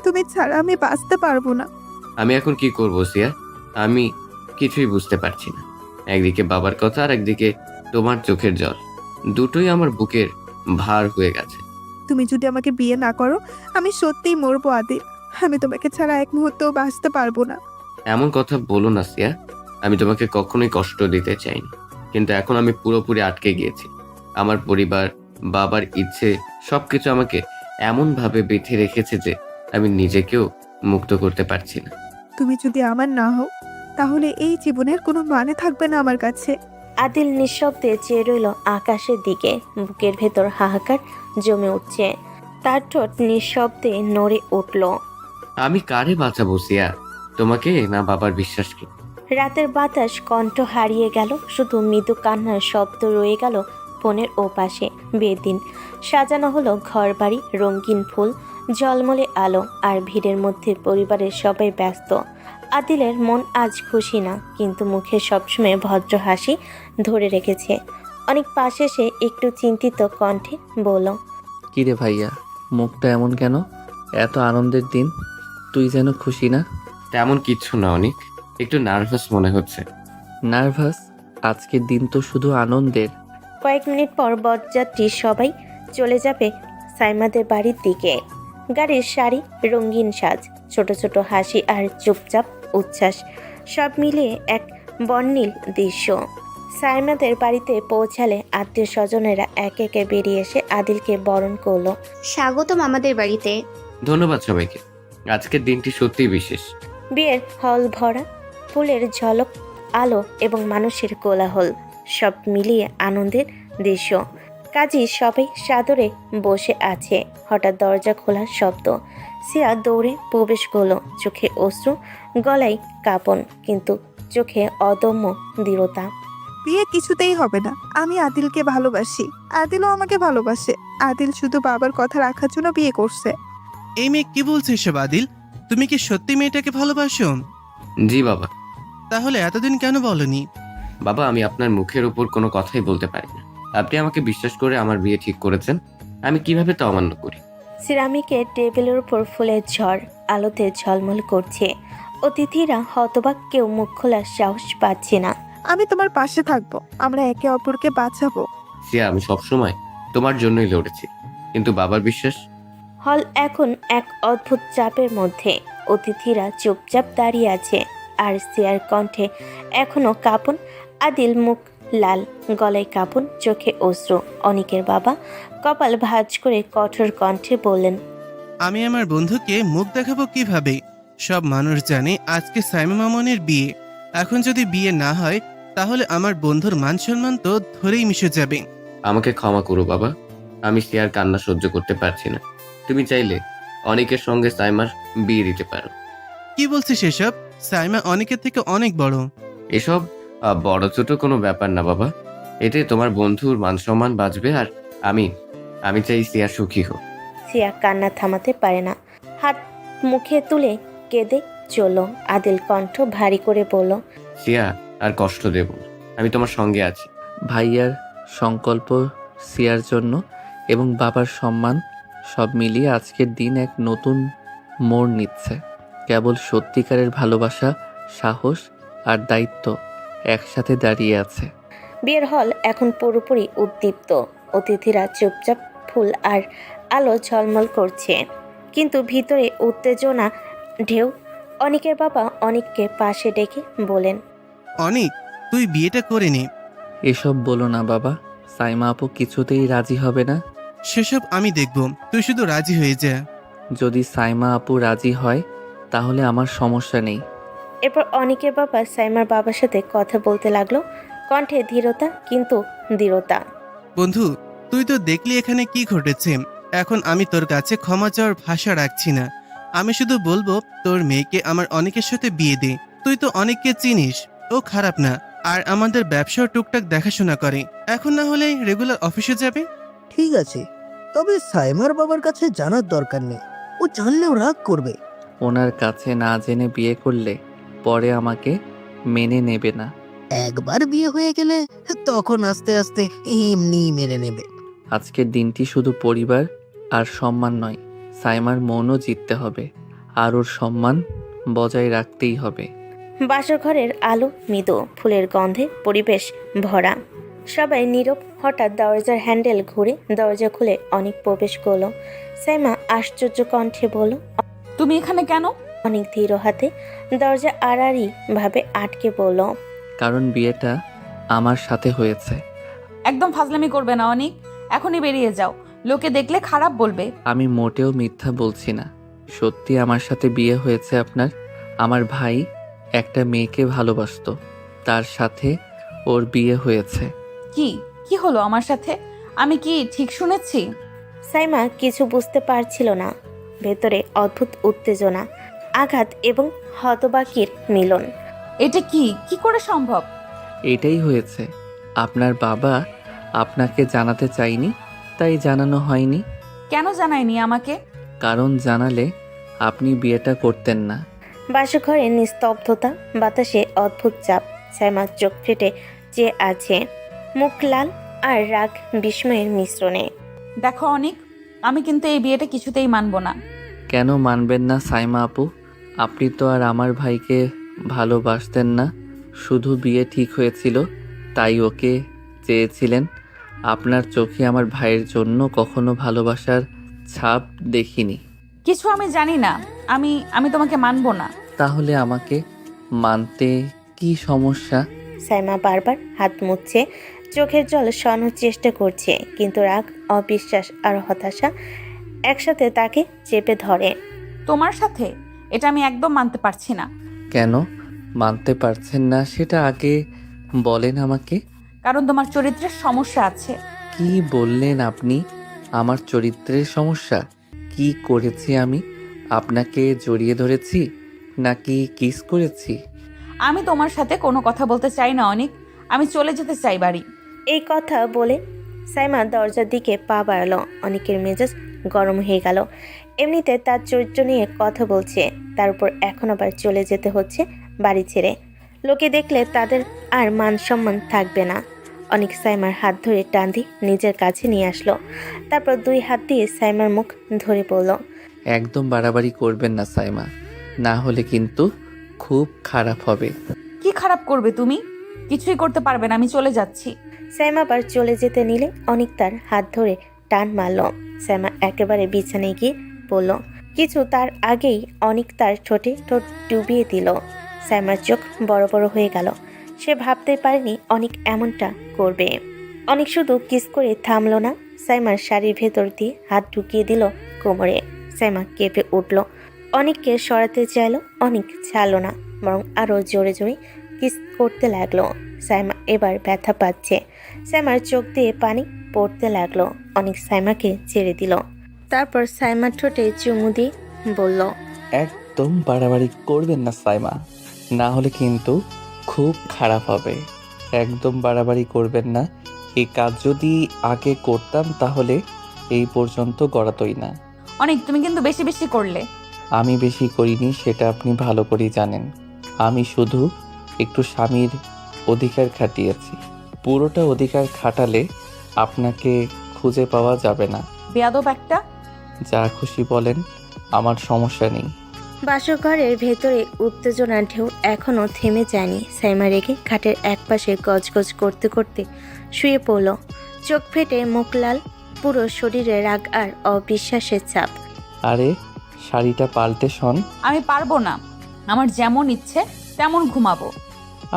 তুমি ছাড়া আমি বাঁচতে পারবো না। আমি এখন কি করব সিয়া? আমি কিছুই বুঝতে পারছি না। একদিকে বাবার কথা আর একদিকে তোমার চোখের জল, দুটোই আমার বুকের ভার হয়ে গেছে। তুমি যদি আমাকে বিয়ে না করো, আমি সত্যিই মরবো আদিল। আমি তোমাকে ছাড়া এক মুহূর্তও বাঁচতে পারবো না। এমন কথা বলো না সিয়া। আমি তোমাকে কখনোই কষ্ট দিতে চাইনি, কিন্তু এখন আমি পুরোপুরি আটকে গিয়েছি। আমার পরিবার, বাবার ইচ্ছে সবকিছু আমাকে এমন ভাবে বেঁধে রেখেছে যে আমি নিজেকেও মুক্ত করতে পারছি না। তুমি যদি আমার না হও, তাহলে এই জীবনের কোনো মানে থাকবে না আমার কাছে। আদিল নিঃশব্দে চেয়ে রইল আকাশের দিকে। বুকের ভেতর হাহাকার জমে উঠছে। তার ঠোঁট নিঃশব্দে নড়ে উঠল। আমি কারে বাঁচাবো সিয়া, তোমাকে না বাবার বিশ্বাসকে? রাতের বাতাস কণ্ঠ হারিয়ে গেল। শুধু মৃদু কান্নার শব্দ রয়ে গেল ফোনের ওপাশে। বিয়ের দিন সাজানো হলো ঘর বাড়ি, রঙিন ফুল, ঝলমলে আলো আর ভিড়ের মধ্যে পরিবারের সবাই ব্যস্ত। আদিলের মন আজ খুশি না, কিন্তু মুখে সবসময় ভদ্র হাসি ধরে রেখেছে। অনেক পাশে এসে একটু চিন্তিত কণ্ঠে বলল, কিরে ভাইয়া, মুখটা এমন কেন? এত আনন্দের দিন, তুই যেন খুশি না। তেমন কিচ্ছু না, অনেক একটু নার্ভাস মনে হচ্ছে। নার্ভাস? আজকের দিন তো শুধু আনন্দের। কয়েক মিনিট পর বরযাত্রী সবাই চলে যাবে সাইমাদের বাড়ির দিকে। গাড়ির শাড়ি, রঙিন সাজ, ছোট ছোট হাসি আর চুপচাপ উচ্ছ্বাস, সব মিলিয়ে এক বর্ণিল দৃশ্য। সাইমাদের বাড়িতে পৌঁছালে আত্মীয় স্বজনেরা একে একে বেরিয়ে এসে আদিলকে বরণ করলো। স্বাগতম আমাদের বাড়িতে। ধন্যবাদ সবাইকে। আজকের দিনটি সত্যিই বিশেষ। বিয়ের হল ভরা, ফুলের ঝলক, আলো এবং মানুষের কোলাহল, সব মিলিয়ে আনন্দের দৃশ্য। কাজী সবাই সাদরে বসে আছে। হঠাৎ দরজা খোলার শব্দ। সিয়া দৌড়ে প্রবেশ করলো, চোখে অশ্রু, গলায় কাঁপন, কিন্তু চোখে অদম্য দৃঢ়তা। বিয়ে কিছুতেই হবে না। আমি আদিলকে ভালোবাসি, আদিলও আমাকে ভালোবাসে। আদিল শুধু বাবার কথা রাখার জন্য বিয়ে করছে। এই মেয়ে কি বলছে এসব আদিল? তুমি কি সত্যি মেয়েটাকে ভালোবাসো? জি বাবা। তাহলে এতদিন কেন বলনি? বাবা, আমি আপনার মুখের উপর কোনো কথাই বলতে পারি না। আপনি আমাকে বিশ্বাস করে আমার বিয়ে ঠিক করেছেন, আমি কিভাবে তা অমান্য করি? সিরামিকের টেবিলের উপর ফুলের ঝড় আলোতে ঝলমল করছে। অতিথিরা হতবাক, কেউ মুখ খোলার সাহস পাচ্ছে না। আমি তোমার পাশে থাকবো, আমরা একে অপরকে বাঁচাবো। সিয়া, আমি সবসময় তোমার জন্যই লড়েছি, কিন্তু বাবার বিশ্বাস। হল এখন এক অদ্ভুত চাপের মধ্যে। অতিথিরা চুপচাপ দাঁড়িয়ে আছে, আর সিয়ার কণ্ঠে এখনো কাঁপন। আদিল মুখ লাল, গলায় কাঁপন, চোখে অশ্রু। অনিকের বাবা কপাল ভাঁজ করে কঠোর কণ্ঠে বললেন, আমি আমার বন্ধুকে মুখ দেখাবো কিভাবে? সব মানুষ জানে আজকে সাইমা মামনের বিয়ে। এখন যদি বিয়ে না হয় তাহলে আমার বন্ধুর মান সম্মান তো ধরেই মিশে যাবে। আমাকে ক্ষমা করো বাবা, আমি সিয়ার কান্না সহ্য করতে পারছি না। তুমি চাইলে অনেকের সঙ্গে সাইমার বিয়ে দিতে পারো। কি বলছিস এসব? সাইমা অনেকের থেকে অনেক বড়। এসব বড় ছোট কোনো ব্যাপার না বাবা, এতে তোমার বন্ধুর মান সম্মান বাঁচবে, আর আমি চাই সিয়া সুখী হোক। সিয়া কান্না থামাতে পারে না, হাত মুখে তুলে কেঁদে চলল। আদিল কণ্ঠ ভারী করে বলল, সিয়া, আর কষ্ট দেব না, আমি তোমার সঙ্গে আছি। ভাইয়ার সংকল্প, সিয়ার জন্য এবং বাবার সম্মান সব মিলিয়ে আজকের দিন এক নতুন মোড় নিচ্ছে। কেবল সত্যিকারের ভালোবাসা, সাহস আর দায়িত্ব একসাথে দাঁড়িয়ে আছে। বিয়ের হল এখন পুরোপুরি উদ্দীপ্ত। অতিথিরা চুপচাপ, ফুল আর আলো ঝলমল করছে, কিন্তু ভিতরে উত্তেজনা ঢেউ। অনিকের বাবা অনিককে পাশে ডেকে বলেন, অনেক, তুই বিয়েটা করে নে। এসব বলো না বাবা, সাইমা আপু কিছুতেই রাজি হবে না। সেসব আমি দেখব, তুই শুধু রাজি হয়ে যা। যদি সাইমা আপু রাজি হয় তাহলে আমার সমস্যা নেই। এরপর অনিকের বাবা সাইমার বাবার সাথে কথা বলতে লাগলো, কণ্ঠে ধীরতা কিন্তু দৃঢ়তা। বন্ধু, তুই তো দেখলি এখানে কি ঘটেছে। এখন আমি তোর কাছে ক্ষমা চাওয়ার ভাষা রাখছি না। আমি শুধু বলবো তোর মেয়েকে আমার অনেকের সাথে বিয়ে দে। তুই তো অনেককে চিনিস, ও খারাপ না, আর আমাদের ব্যবসাও টুকটাক দেখাশোনা করে। এখন না হলে রেগুলার অফিসে যাবে। ঠিক আছে, তবে সাইমার বাবার কাছে জানার দরকার নেই, ও জানলেও রাগ করবে। ওনার কাছে না জেনে বিয়ে করলে পরে আমাকে মেনে নেবে না। একবার বিয়ে হয়ে গেলে তখন আস্তে আস্তে এমনি মেনে নেবে। আজকের দিনটি শুধু পরিবার আর সম্মান নয়, সাইমার মনও জিততে হবে, আর ওর সম্মান বজায় রাখতেই হবে। বাসর ঘরের আলো মৃদু, ফুলের গন্ধে পরিবেশ ভরা, সবাই নীরব। হঠাৎ দরজার হ্যান্ডেল ঘুরে দরজা খুলে অনেক প্রবেশ করলো। সাইমা আশ্চর্য কণ্ঠে বলল, তুমি এখানে কেন? অনেক ধীর হাতে দরজা আড়াআড়ি ভাবে আটকে বলল, কারণ বিয়েটা আমার সাথে হয়েছে। একদম ফাজলামি করবে না অনিক, এখনই বেরিয়ে যাও, লোকে দেখলে খারাপ বলবে। আমি মোটেও মিথ্যা বলছি না, সত্যি আমার সাথে বিয়ে হয়েছে আপনার। আমার ভাই একটা মেয়েকে ভালোবাসতো, তার সাথে ওর বিয়ে হয়েছে। কি কি হলো আমার সাথে? আমি কি ঠিক শুনেছি? সাইমা কিছু বুঝতে পারছিল না। ভেতরে অদ্ভুত উত্তেজনা, আঘাত এবং হতবাকির মিলন। এটা কি কি করে সম্ভব? এটাই হয়েছে, আপনার বাবা আপনাকে জানাতে চাইনি, তাই জানানো হয়নি। কেন জানায়নি আমাকে? কারণ জানালে আপনি বিয়েটা করতেন না। বাসঘরে নিস্তব্ধতা, বাতাসে অদ্ভুত চাপ। সাইমা চোখ ফেটে চেয়ে আছে, মুখ লাল আর রাগ বিস্ময়ের মিশ্রণে। দেখো অনিক, আমি কিন্তু এই বিয়েটা কিছুতেই মানবো না। কেন মানবেন না সাইমা আপু? আপনি তো আর আমার ভাইকে ভালোবাসতেন না, শুধু বিয়ে ঠিক হয়েছিল তাই ওকে চেয়েছিলেন। আপনার চোখে আমার ভাইয়ের জন্য কখনো ভালোবাসার ছাপ দেখিনি। কিছু আমি জানি না, আমি তোমাকে মানবো না। তাহলে আমাকে মানতে কি সমস্যা? সাইমা বারবার হাত মুছছে, চোখের জল সরানোর চেষ্টা করছে, কিন্তু রাগ, অবিশ্বাস আর হতাশা একসাথে তাকে চেপে ধরে। তোমার সাথে এটা আমি একদম মানতে পারছি না। কেন মানতে পারছেন না সেটা আগে বলেন আমাকে। কারণ তোমার চরিত্রের সমস্যা আছে। কি বললেন আপনি? আমার চরিত্রের সমস্যা? কি করেছি আমি? আপনাকে জড়িয়ে ধরেছি নাকি কিস করেছি? আমি তোমার সাথে কোনো কথা বলতে চাই না অনিক। আমি চলে যেতে চাই বাড়ি। এই কথা বলে সাইমা দরজার দিকে পা বাড়ালো। অনেকের মেজাজ গরম হয়ে গেল। এমনিতে তার চরিত্র নিয়ে কথা বলছে, তার উপর এখন আবার চলে যেতে হচ্ছে বাড়ি ছেড়ে। লোকে দেখলে তাদের আর মান সম্মান থাকবে না। অনেক সাইমার হাত ধরে টান দিয়ে নিজের কাছে নিয়ে আসলো। তারপর 2 হাত দিয়ে সাইমার মুখ ধরে পড়ল। একদম বাড়াবাড়ি করবেন না সাইমা, না হলে কিন্তু খুব খারাপ হবে। কি খারাপ করবে তুমি? কিছুই করতে পারবে না, আমি চলে যাচ্ছি। সাইমা আবার চলে যেতে নিলে অনেক তার হাত ধরে টান মারল। সাইমা একেবারে বিছানায় গিয়ে পড়ল। কিছু তার আগেই অনেক তার ঠোঁটে ঠোঁট ডুবিয়ে দিল। সাইমার চোখ বড় বড় হয়ে গেল। সে ভাবতে পারেনি অনেক এমনটা করবে। অনেক শুধু কিস করে থামলো না, সাইমার শাড়ির ভেতর দিয়ে হাত ঢুকিয়ে দিল কোমরে। সাইমা কেঁপে উঠল। অনেককে সরাতে চাইল, অনেক ছাড়ল না, বরং আরও জোরে জোরে কিস করতে লাগলো। সাইমা এবার ব্যথা পাচ্ছে। সাইমার চোখ দিয়ে পানি পড়তে লাগলো। অনেক সাইমাকে ছেড়ে দিল। তারপর সাইমার ঠোঁটে চুমু দিয়ে বলল, একদম বাড়াবাড়ি করবেন না সাইমা, না হলে কিন্তু খুব খারাপ হবে। একদম বাড়াবাড়ি করবেন না। এই কাজ যদি আগে করতাম তাহলে এই পর্যন্ত গড়াতই না। অনেক, তুমি কিন্তু বেশি বেশি করলে। আমি বেশি করিনি সেটা আপনি ভালো করেই জানেন। আমি শুধু একটু স্বামীর অধিকার খাটিয়েছি। পুরোটা অধিকার খাটালে আপনাকে খুঁজে পাওয়া যাবে না। বেয়াদব একটা। যা খুশি বলেন, আমার সমস্যা নেই। বাসঘরের ভেতরে উত্তেজনার ঢেউ এখনও থেমে যায়নি। সাইমা রেগে খাটের একপাশে গজগজ করতে করতে শুয়ে পড়ল। চোখ ফেটে মুখ লাল, পুরো শরীরে রাগ আর অবিশ্বাসের ছাপ। আরে শাড়িটা পাল্টে শোন। আমি পারবো না, আমার যেমন ইচ্ছে তেমন ঘুমাবো।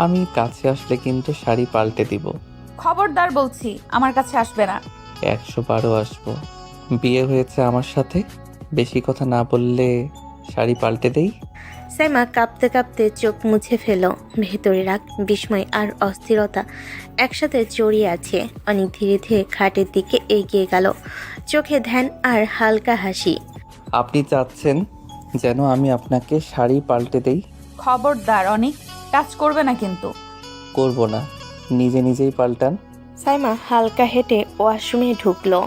আমি কাছে আসলে কিন্তু শাড়ি পাল্টে দিব। খবরদার বলছি, আমার কাছে আসবে না। 112 আসবো। বিয়ে হয়েছে আমার সাথে, বেশি কথা না বললে শাড়ি পাল্টে দেই। সাইমা কাঁপতে কাঁপতে চোখ মুছে ফেল। ভেতরে রাগ, বিস্ময় আর অস্থিরতা একসাথে জড়িয়ে আছে। অনেক ধীরে ধীরে খাটের দিকে এগিয়ে গেল, চোখে ধ্যান আর হালকা হাসি। আপনি চাচ্ছেন যেন আমি আপনাকে শাড়ি পাল্টে দেই? খবরদার অনেক, টাচ করবে না কিন্তু। করব না, নিজে নিজেই পাল্টান। সাইমা হালকা হেঁটে ওয়াশরুমে ঢুকলো।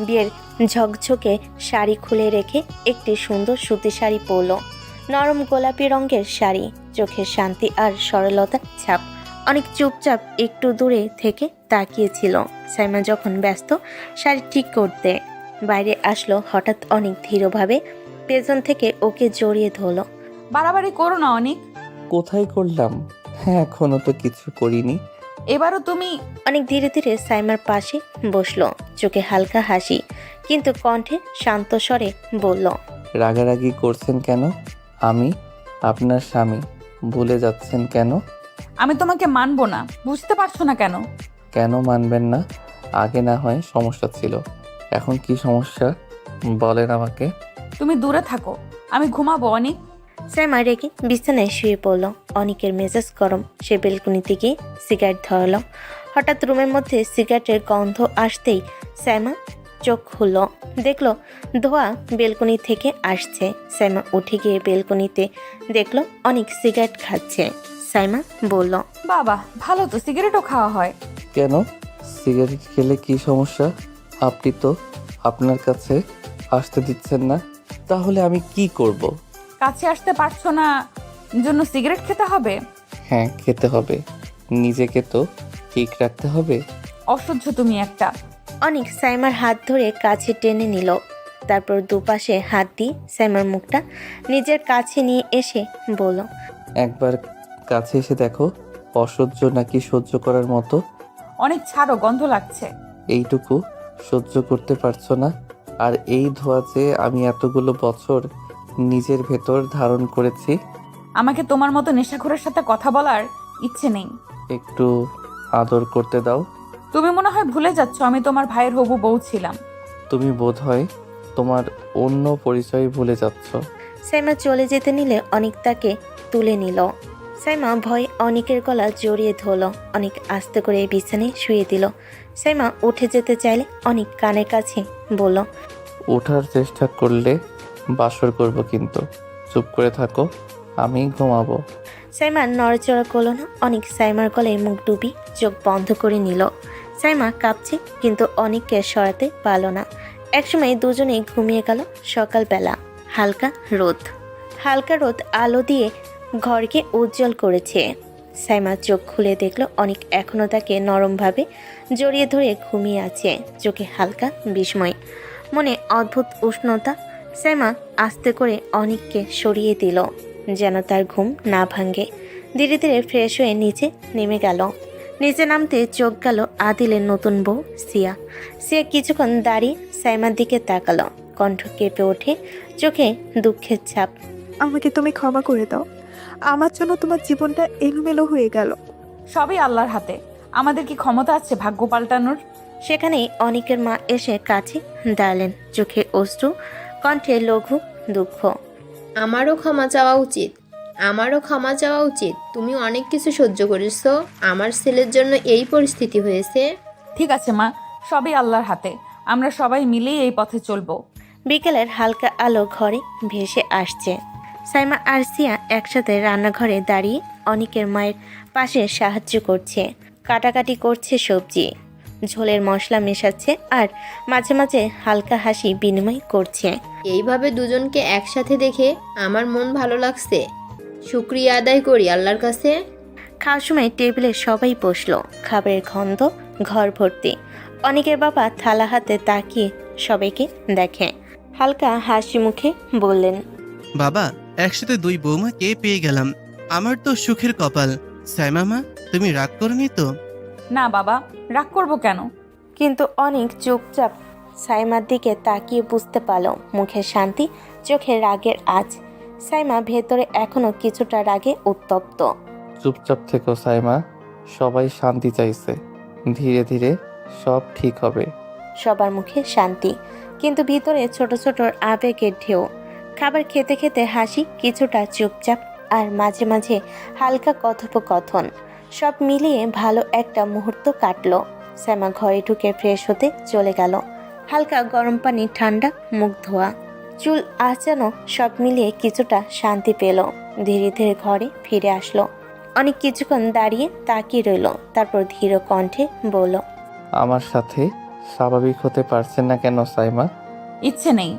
বিয়ের ঝকঝকে শাড়ি খুলে রেখে একটি সুন্দর সুতি শাড়ি পরল। নরম গোলাপি রঙের শাড়ি, চোখে শান্তি আর সরলতার ছাপ। অনেক চুপচাপ একটু দূরে থেকে তাকিয়েছিল। সাইমা যখন ব্যস্ত শাড়ি ঠিক করতে বাইরে আসলো, হঠাৎ অনেক ধীরভাবে পেছন থেকে ওকে জড়িয়ে ধরল। বাড়াবাড়ি করো না অনেক। কোথায় করলাম? হ্যাঁ, এখনো তো কিছু করিনি। এবারও তুমি। অনেক ধীরে ধীরে সাইমার পাশে বসলো, চোখে হালকা হাসি, কিন্তু কণ্ঠে শান্ত স্বরে বলল, রাগারাগি করছেন কেন? আমি আপনার স্বামী, ভুলে যাচ্ছেন কেন? আমি তোমাকে মানবো না, বুঝতে পারছো না কেন? কেন মানবেন না? আগে না হয় সমস্যা ছিল, এখন কি সমস্যা বলেন আমাকে। তুমি দূরে থাকো, আমি ঘুমাবো অনেক। সাইমা রেগে বিছানায় শুয়ে পড়ল। অনেকের মেজাজ গরম। সে বেলকুনিতে গিয়ে সিগারেট ধরালো। হঠাৎ রুমের মধ্যে সিগারেটের গন্ধ আসতেই সাইমা চোখ খুলল, দেখলো ধোয়া বেলকুনি থেকে আসছে। সাইমা উঠে গিয়ে বেলকুনিতে দেখলো অনেক সিগারেট খাচ্ছে। সাইমা বলল, বাবা ভালো তো, সিগারেটও খাওয়া হয়। কেন? সিগারেট খেলে কি সমস্যা? আপনি তো আপনার কাছে আসতে দিচ্ছেন না, তাহলে আমি কি করব? কাছে আসতে পারছো না জন্য সিগারেট খেতে হবে? হ্যাঁ, খেতে হবে, নিজেকে তো ঠিক রাখতে হবে। অসহ্য তুমি একটা। অনেক সাইমার হাত ধরে কাছে টেনে নিল। তারপর দুপাশে হাত দিয়ে সাইমার মুখটা নিজের কাছে নিয়ে এসে বলল, একবার কাছে এসে দেখো, অসহ্য নাকি সহ্য করার মতো। অনেক ছাড়ো, গন্ধ লাগছে। এইটুকু সহ্য করতে পারছো না? আর এই ধোঁয়া যে আমি এতগুলো বছর নিজের ভেতর ধারণ করেছি। আমাকে তোমার মতো নেশাখোরের সাথে কথা বলার ইচ্ছে নেই। একটু আদর করতে দাও। তুমি মনে হয় ভুলে যাচ্ছ আমি তোমার ভাইয়ের হবু বউ ছিলাম। তুমি বোধহয় তোমার অন্য পরিচয় ভুলে যাচ্ছ। সাইমা চলে যেতে নিলে অনেক তাকে তুলে নিল। সাইমা ভয় অনেকের গলা জড়িয়ে ধরল। অনেক আস্তে করে বিছানায় শুয়ে দিল। সাইমা উঠে যেতে চাইলে অনেক কানের কাছে বলল, ওঠার চেষ্টা করলে বাসর করব, কিন্তু চুপ করে থাকো, আমি ঘুমাবো। সাইমা নড়াচড়া করলো না। অনেক সাইমার গলায় মুখ ডুবি চোখ বন্ধ করে নিল। সাইমা কাঁপছে, কিন্তু অনেককে সরাতে পারল না। একসময় দুজনেই ঘুমিয়ে গেল। সকালবেলা হালকা রোদ আলো দিয়ে ঘরকে উজ্জ্বল করেছে। সাইমা চোখ খুলে দেখলো অনেক এখনো তাকে নরমভাবে জড়িয়ে ধরে ঘুমিয়ে আছে। চোখে হালকা বিস্ময়, মনে অদ্ভুত উষ্ণতা। সাইমা আস্তে করে অনেককে সরিয়ে দিল, যেন তার ঘুম না ভাঙে। ধীরে ধীরে ফ্রেশ হয়ে নিচে নেমে গেল। নিচে নামতে চোখ গেল আদিলের নতুন বউ সিয়া। সিয়া কিছুক্ষণ দাঁড়িয়ে সাইমার দিকে তাকালো, কণ্ঠ কেঁপে ওঠে, চোখে দুঃখের ছাপ। আমাকে তুমি ক্ষমা করে দাও, আমার জন্য তোমার জীবনটা এলোমেলো হয়ে গেল। সবই আল্লাহর হাতে। আমাদের কি ক্ষমতা আছে ভাগ্য পাল্টানোর? সেখানেই অনিকের মা এসে কাছে দাঁড়ালেন, চোখে অশ্রু, কণ্ঠে লঘু দুঃখ। আমারও ক্ষমা চাওয়া উচিত, আমারও ক্ষমা চাওয়া উচিত। তুমি অনেক কিছু সহ্য করেছো, আমার ছেলের জন্য এই পরিস্থিতি হয়েছে। ঠিক আছে মা, সবই আল্লাহর হাতে। আমরা সবাই মিলেই এই পথে চলবো। বিকেলের হালকা আলো ঘরে ভেসে আসছে। সাইমা আর সিয়া একসাথে রান্নাঘরে দাঁড়িয়ে অনিকের মায়ের পাশে সাহায্য করছে। কাটাকাটি করছে সবজি, ঝোলের মশলা মেশাচ্ছে, আর মাঝে মাঝে হালকা হাসি বিনিময় করছে। এইভাবে দুজনকে একসাথে দেখে আমার মন ভালো লাগছে। শুকরিয়া আদায় করি আল্লাহর কাছে। খাওয়ার সময় টেবিলে সবাই বসলো। খাবারের গন্ধ ঘর ভর্তি। অনেকের বাবা থালা হাতে তাকিয়ে সবাইকে দেখে, হালকা হাসি মুখে বললেন, বাবা, একসাথে দুই বৌমাকে পেয়ে গেলাম, আমার তো সুখের কপাল। সাইমা মা, তুমি রাগ করনি তো? না বাবা, রাগ করবো কেন? কিন্তু অনেক চুপচাপ সাইমার দিকে তাকিয়ে বুঝতে পারল মুখে শান্তি, চোখে রাগের আঁচ। সাইমা ভেতরে এখনো কিছুটা রাগে উত্তপ্ত। চুপচাপ থেকো সাইমা, সবাই শান্তি চাইছে, ধীরে ধীরে সব ঠিক হবে। সবার মুখে শান্তি, কিন্তু ভিতরে ছোট ছোট আবেগের ঢেউ। খাবার খেতে খেতে হাসি, কিছুটা চুপচাপ, আর মাঝে মাঝে হালকা কথোপকথন। সব মিলিয়ে ভালো একটা মুহূর্ত কাটলো। সাইমা ঘরে ঢুকে ফ্রেশ হতে চলে গেল। হালকা গরম পানি, ঠান্ডা মুখ ধোয়া, চুল আঁচানো, সব মিলিয়ে কিছুটা শান্তি পেল। ধীরে ধীরে ঘরে ফিরে আসলো। অনেক কিছুক্ষণ দাঁড়িয়ে তাকিয়ে রইল, তারপর ধীর কণ্ঠে বলল, আমার সাথে স্বাভাবিক হতে পারছেন না কেন সাইমা? ইচ্ছে নেই।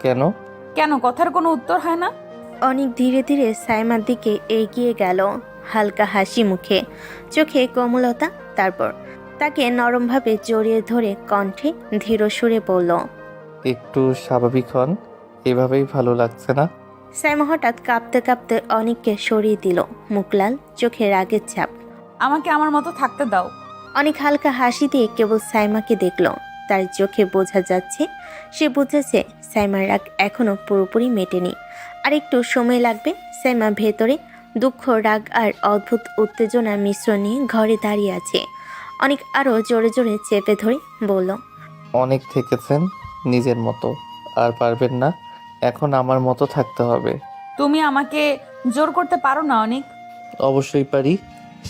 কেন? কেন কথার কোনো উত্তর হয় না? অনেক ধীরে ধীরে সাইমার দিকে এগিয়ে গেল, হালকা হাসি মুখে, চোখে কোমলতা। তারপর তাকে নরমভাবে জড়িয়ে ধরে কণ্ঠে ধীর সুরে বলল, একটু স্বাভাবিক হন, এভাবেই ভালো লাগছে না। সাইমা হঠাৎ কাঁপতে কাঁপতে অনেককে সরিয়ে দিল, মুখ লাল, চোখে রাগের ছাপ। আমাকে আমার মতো থাকতে দাও। অনেক হালকা হাসি দিয়ে কেবল সাইমাকে দেখল। তার চোখে বোঝা যাচ্ছে সে বুঝেছে সাইমার রাগ এখনো পুরোপুরি মেটেনি, আর একটু সময় লাগবে। সাইমা ভেতরে দুঃখ, রাগ আর অদ্ভুত উত্তেজনার মিশ্রণ নিয়ে ঘরে দাঁড়িয়ে আছে। অনেক আরও জোরে জোরে চেপে ধরে বলল, অনেক থেকেছেন নিজের মতো, আর পারবেন না, এখন আমার মতো থাকতে হবে। তুমি আমাকে জোর করতে পারো না অনেক। অবশ্যই পারি,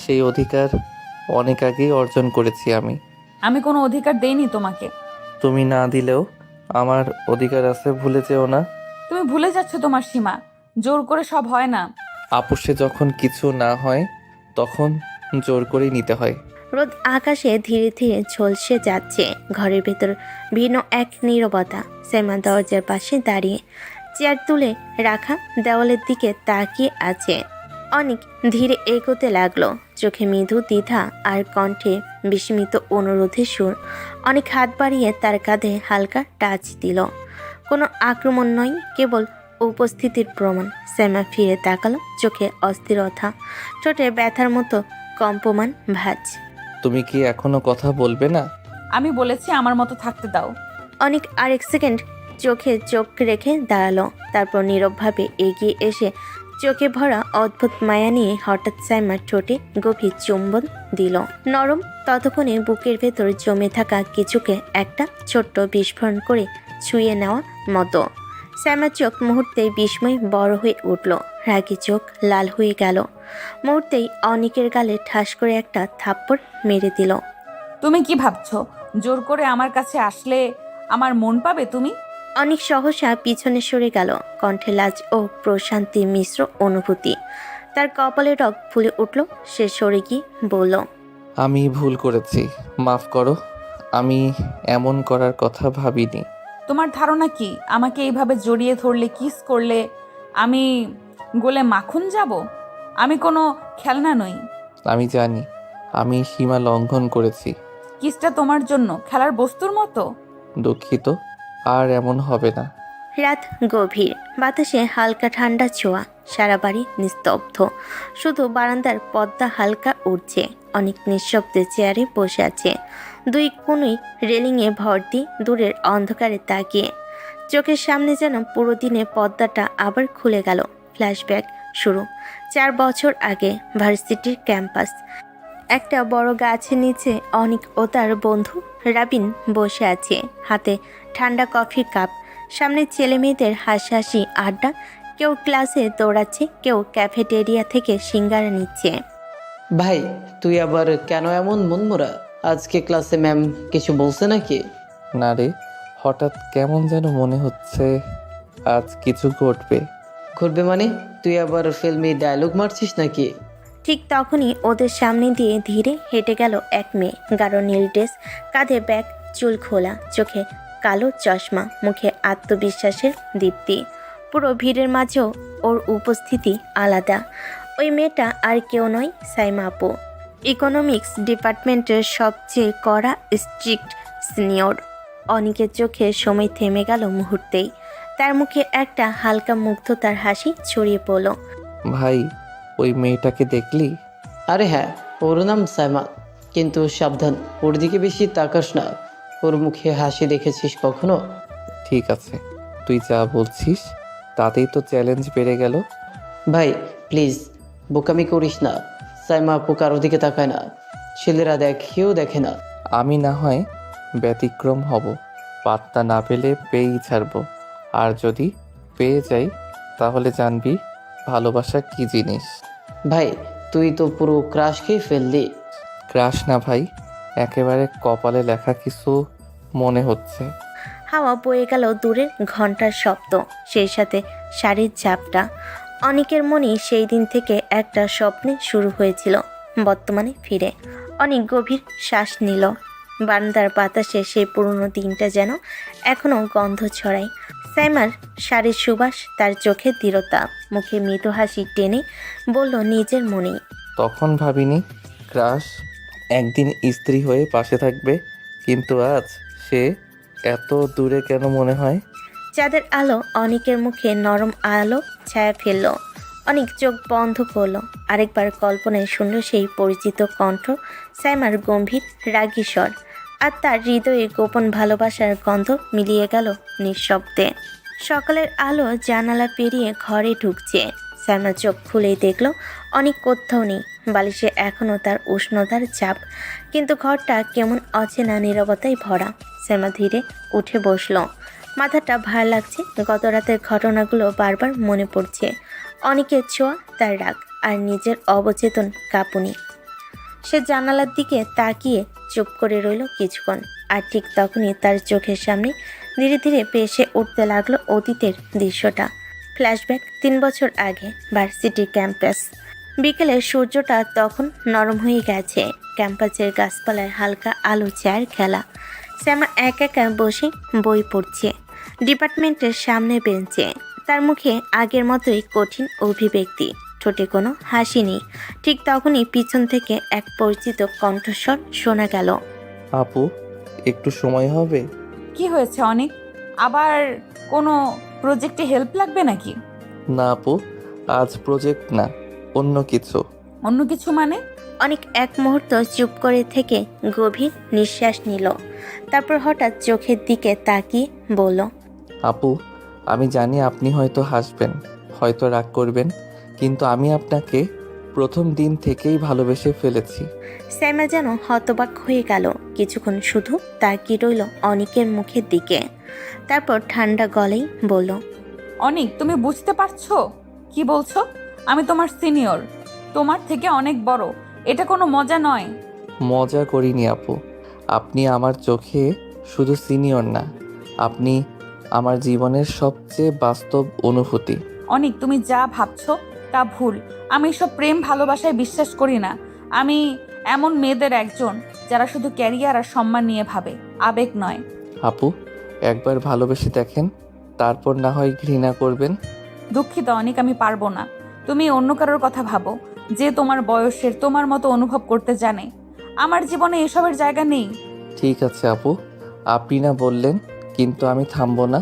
সেই অধিকার অনেক আগেই অর্জন করেছি আমি। আমি কোনো অধিকার দেইনি তোমাকে। তুমি না দিলেও আমার অধিকার আছে, ভুলে যেও না। তুমি ভুলে যাচ্ছ তোমার সীমা। জোর করে সব হয় না। আপোষে যখন কিছু না হয় তখন জোর করেই নিতে হয়। রোদ আকাশে ধীরে ধীরে ঝলসে যাচ্ছে। ঘরের ভেতর ভিন্ন এক নীরবতা। সাইমা দরজার পাশে দাঁড়িয়ে চেয়ার তুলে রাখা দেওয়ালের দিকে তাকিয়ে আছে। অনেক ধীরে এগোতে লাগলো, চোখে মৃদু দ্বিধা আর কণ্ঠে বিস্মিত অনুরোধের সুর। অনেক হাত বাড়িয়ে তার কাঁধে হালকা টাচ দিল। কোনো আক্রমণ নয়, কেবল উপস্থিতির প্রমাণ। সাইমা ফিরে তাকালো, চোখে অস্থিরতা, ঠোঁটে ব্যথার মতো কম্পমান ভাঁজ। তুমি কি এখনো কথা বলবে না? আমি বলেছি আমার মতো থাকতে দাও। অনেক আরেক সেকেন্ড চোখে চোখ রেখে দাঁড়ালো, তারপর নীরবভাবে এগিয়ে এসে চোখে ভরা অদ্ভুত মায়া নিয়ে হঠাৎ সাইমার ঠোঁটে গভীর চুম্বন দিল। নরম, ততক্ষণে বুকের ভেতর জমে থাকা কিছুকে একটা ছোট্ট বিস্ফোরণ করে ছুঁয়ে নেওয়া মতো। সাইমার চোখ মুহূর্তেই বিস্ময় বড় হয়ে উঠল, রাগী চোখ লাল হয়ে গেল। মুহূর্তেই অনেকের গালে ঠাস করে একটা থাপ্পড় মেরে দিল। তুমি কি ভাবছো জোর করে আমার কাছে আসলে আমার মন পাবে তুমি? অনেক সহসা পিছনে সরে গেল, কণ্ঠে লাজ ও প্রশান্তি মিশ্র অনুভূতি। তার কপালে রগ ফুলে উঠল। সে সরে গিয়ে বলল, আমি ভুল করেছি, মাফ করো। আমি এমন করার কথা ভাবিনি। তোমার ধারণা কি আমাকে এইভাবে জড়িয়ে ধরলে কিস করলে আমি গোলে মাখন যাব? আমি কোনো খেলনা নই। আমি জানি আমি সীমা লঙ্ঘন করেছি। কিসটা তোমার জন্য খেলার বস্তুর মতো? দুঃখিত, আর এমন হবে না। রাত গভীর, বাতাসে হালকা ঠান্ডা ছোঁয়া, সারা বাড়ি নিস্তব্ধ, শুধু বারান্দার পর্দা হালকা উঠছে। অনেক নিঃশব্দে চেয়ারে বসে আছে, দুই কোণই রেলিংয়ে ভর্তি, দূরের অন্ধকারে তাকিয়ে। চোখের সামনে যেন পুরো দিনে পর্দাটা আবার খুলে গেল। ফ্ল্যাশব্যাক শুরু। 4 বছর আগে ভার্সিটির ক্যাম্পাস। একটা বড় গাছের নিচে অনিক ও তার বন্ধু রাবিন বসে আছে, হাতে ঠান্ডা কফির কাপ। সামনে ছেলে মেয়েদের হাসাহাসি আড্ডা। কেউ ক্লাসে দৌড়াচ্ছে, কেউ ক্যাফেটেরিয়া থেকে সিঙ্গারা নিচ্ছে। ভাই, তুই আবার কেন এমন মনমরা? আজকে ক্লাসে ম্যাম কিছু বলছে নাকি? না রে, হঠাৎ কেমন যেন মনে হচ্ছে আজ কিছু ঘটবে। ঘুরবে মানে? তুই আবার ফিল্মি ডায়লগ মারছিস নাকি? ঠিক তখনই ওদের সামনে দিয়ে ধীরে হেঁটে গেল এক মেয়ে। গাঢ় নীল ড্রেস, কাঁধে ব্যাগ, চুল খোলা, চোখে কালো চশমা, মুখে আত্মবিশ্বাসের দীপ্তি। পুরো ভিড়ের মাঝেও ওর উপস্থিতি আলাদা। ওই মেয়েটা আর কেউ নয়, সাইমা আপু, ইকোনমিক্স ডিপার্টমেন্টের সবচেয়ে কড়া স্ট্রিক্ট সিনিয়র। অনিকের চোখে সময় থেমে গেল মুহূর্তেই। তার মুখে একটা হালকা মুগ্ধতার হাসি ছড়িয়ে পড়ল। ভাই, ওই মেয়েটাকে দেখলি? আরে হ্যাঁ, ওর নাম সাইমা। কিন্তু সাবধান, ওর দিকে বেশি তাকাস না। ওর মুখে হাসি দেখেছিস কখনো? ঠিক আছে, তুই যা বলছিস তাতেই তো চ্যালেঞ্জ বেড়ে গেল। ভাই প্লিজ, বোকামি করিস না। সাইমা আপু কারোর দিকে তাকায় না, ছেলেরা দেখেও দেখে না। আমি না হয় ব্যতিক্রম হব, পাত্তা না পেলে পেয়েই ছাড়বো। আর যদি পেয়ে যাই তাহলে জানবি ভালোবাসা কি জিনিস। ভাই, তুই তো পুরো ক্রাশ খেয়ে ফেললি। ক্রাশ না ভাই, একেবারে কপালে লেখা কিছু মনে হচ্ছে। হাওয়া বয়ে গেল দূরের ঘন্টার শব্দ, সেই সাথে শাড়ির ঝাপটা। অনেকের মনে সেই দিন থেকে একটা স্বপ্নে শুরু হয়েছিল, বর্তমানে ফিরে। অনেক গভীর শ্বাস নিল। বারান্দার বাতাসে সেই পুরনো দিনটা যেন এখনো গন্ধ ছড়ায়। সাইমার শাড়ির সুবাস, তার চোখে দৃঢ়তা, মুখে মৃদু হাসি টেনে বলল নিজের মনেই, তখন ভাবিনি ক্রাশ একদিন স্ত্রী হয়ে পাশে থাকবে, কিন্তু আজ সে এত দূরে কেন মনে হয়। চাঁদের আলো অনেকের মুখে নরম আলো ছায়া ফেলল। অনেক চোখ বন্ধ করলো। আরেকবার কল্পনায় শুনল সেই পরিচিত কণ্ঠ, সাইমার গম্ভীর রাগী স্বর, আর তার হৃদয়ে গোপন ভালোবাসার গন্ধ মিলিয়ে গেল নিঃশব্দে। সকালের আলো জানালা পেরিয়ে ঘরে ঢুকছে। সাইমা চোখ খুলেই দেখল অনেক কোথাও নেই। বালিশে এখনও তার উষ্ণতার চাপ, কিন্তু ঘরটা কেমন অচেনা নীরবতায় ভরা। সাইমা ধীরে উঠে বসল। মাথাটা ভার লাগছে। গত রাতের ঘটনাগুলো বারবার মনে পড়ছে। অনেকের ছোঁয়া, তার রাগ, আর নিজের অবচেতন কাঁপুনি। সে জানালার দিকে তাকিয়ে চুপ করে রইল কিছুক্ষণ। আর ঠিক তখনই তার চোখের সামনে ধীরে ধীরে ভেসে উঠতে লাগলো অতীতের দৃশ্যটা। ফ্ল্যাশব্যাক 3 বছর আগে, ভার্সিটি ক্যাম্পাস। বিকেলের সূর্যটা তখন নরম হয়ে গেছে। ক্যাম্পাসের গাছপালায় হালকা আলো ছায়ার খেলা। শ্যামা একা একা বসে বই পড়ছে ডিপার্টমেন্টের সামনে বেঞ্চে। তার মুখে আগের মতোই কঠিন অভিব্যক্তি, ঠোঁটে কোনো হাসি নেই। ঠিক তখনই পিছন থেকে এক পরিচিত কণ্ঠস্বর শোনা গেল। আপু, একটু সময় হবে? কি হয়েছে অনেক? আবার কোনো প্রজেক্টে হেল্প লাগবে নাকি? না আপু, আজ প্রজেক্ট না, অন্য কিছু। অন্য কিছু মানে? অনেক এক মুহূর্ত চুপ করে থেকে গভীর নিঃশ্বাস নিল। তারপর হঠাৎ চোখের দিকে তাকিয়ে বলল, আপু, আমি জানি আপনি হয়তো হাসবেন, হয়তো রাগ করবেন, কিন্তু আমি আপনাকে প্রথম দিন থেকেই ভালোবেসে ফেলেছি। সাইমা যেন হতবাক হয়ে গেল। কিছুক্ষণ শুধু তাকিয়ে রইল অনেকের মুখের দিকে। তারপর ঠান্ডা গলায় বলল, অনেক, তুমি বুঝতে পারছো কি বলছো? আমি তোমার সিনিয়র, তোমার থেকে অনেক বড়। এটা কোনো মজা নয়। মজা করিনি আপু, আপনি আমার চোখে শুধু সিনিয়র না, আপনি আমার জীবনের সবচেয়ে বাস্তব অনুভূতি। অনেক, তুমি যা ভাবছো তা ভুল। আমি সব প্রেম ভালোবাসায় বিশ্বাস করি না। আমি এমন মেয়েদের একজন যারা শুধু ক্যারিয়ার আর সম্মান নিয়ে ভাবে, আবেগ নয়। আপু, একবার ভালোবেসে দেখেন, তারপর না হয় ঘৃণা করবেন। দুঃখিত অনেক, আমি পারবো না। তুমি অন্য কারোর কথা ভাবো, যে তোমার বয়সের, তোমার মতো অনুভব করতে জানে। আমার জীবনে এসবের জায়গা নেই। ঠিক আছে আপু, আপনি না বললেন, কিন্তু আমি থামবো না।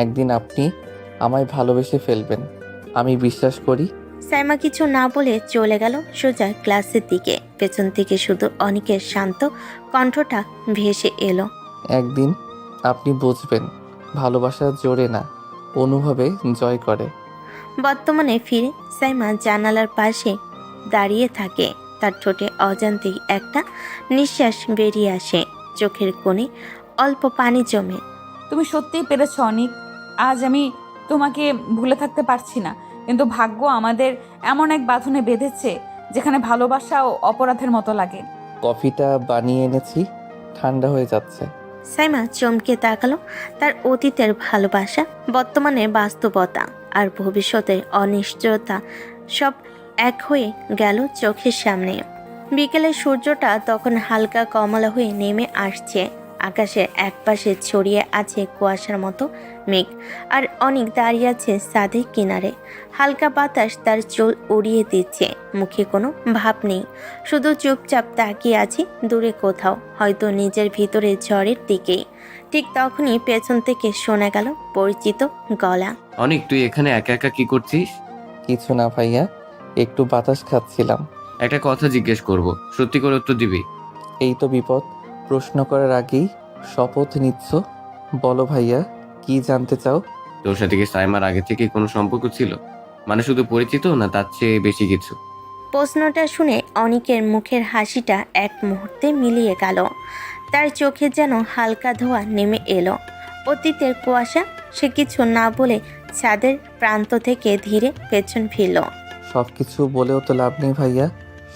একদিন আপনি আমায় ভালোবেসে ফেলবেন, আমি বিশ্বাস করি। সাইমা কিছু না বলে চলে গেল সোজা ক্লাসের দিকে। পেছন থেকে শুধু অনেকের শান্ত কণ্ঠটা ভেসে এলো। একদিন আপনি বুঝবেন, ভালোবাসা জোরে না, অনুভবে জয় করে। বর্তমানে ফিরে সাইমা জানালার পাশে দাঁড়িয়ে থাকে। তার ঠোঁটে অজান্তেই একটা নিঃশ্বাস বেরিয়ে আসে, চোখের কোণে অল্প পানি জমে। তুমি সত্যিই পেরেছো অনিক। আজ আমি তোমাকে ভুলে থাকতে পারছি না, কিন্তু ভাগ্য আমাদের এমন এক বাঁধনে বেঁধেছে যেখানে ভালোবাসা ও অপরাধের মতো লাগে। কফিটা বানিয়ে এনেছি, ঠান্ডা হয়ে যাচ্ছে। সাইমা চমকে তাকালো। তার অতীতের ভালোবাসা, বর্তমানের বাস্তবতা আর ভবিষ্যতের অনিশ্চয়তা সব এক হয়ে গেল চোখের সামনে। বিকেলের সূর্যটা তখন হালকা কমলা হয়ে নেমে আসছে। আকাশের একপাশে ছড়িয়ে আছে কুয়াশার মতো মেঘ, আর অনেক দাঁড়িয়ে আছে ছাদের কিনারে। হালকা বাতাস তার চুল উড়িয়ে দিচ্ছে। মুখে কোনো ভাব নেই, শুধু চুপচাপ তাকিয়ে আছে দূরে কোথাও, হয়তো নিজের ভিতরে ঝড়ের দিকেই। ঠিক তখনই পেছন থেকে শোনা গেল পরিচিত গলা। অনেক, তুই এখানে একা একা কি করছিস? কিছু না ভাইয়া, একটু বাতাস খাচ্ছিলাম। একটা কথা জিজ্ঞেস করব, সত্যি করে উত্তর দিবি? এই তো বিপদ, প্রশ্ন করার আগেই শপথ নিচ্ছ। বলো ভাইয়া, কি জানতে চাও? তোর সাথে কি সাইমার আগে থেকে কোনো সম্পর্ক ছিল? মানে শুধু পরিচিত, না তার চেয়ে বেশি কিছু? প্রশ্নটা শুনে অনিকের মুখের হাসিটা এক মুহূর্তে মিলিয়ে গেল। তার চোখে যেন হালকা ধোঁয়া নেমে এলো। অতীতের কুয়াশা। সে কিছু না বলে ছাদের প্রান্ত থেকে ধীরে পেছন ফিরল। সব কিছু বলেও তো লাভ নেই ভাইয়া,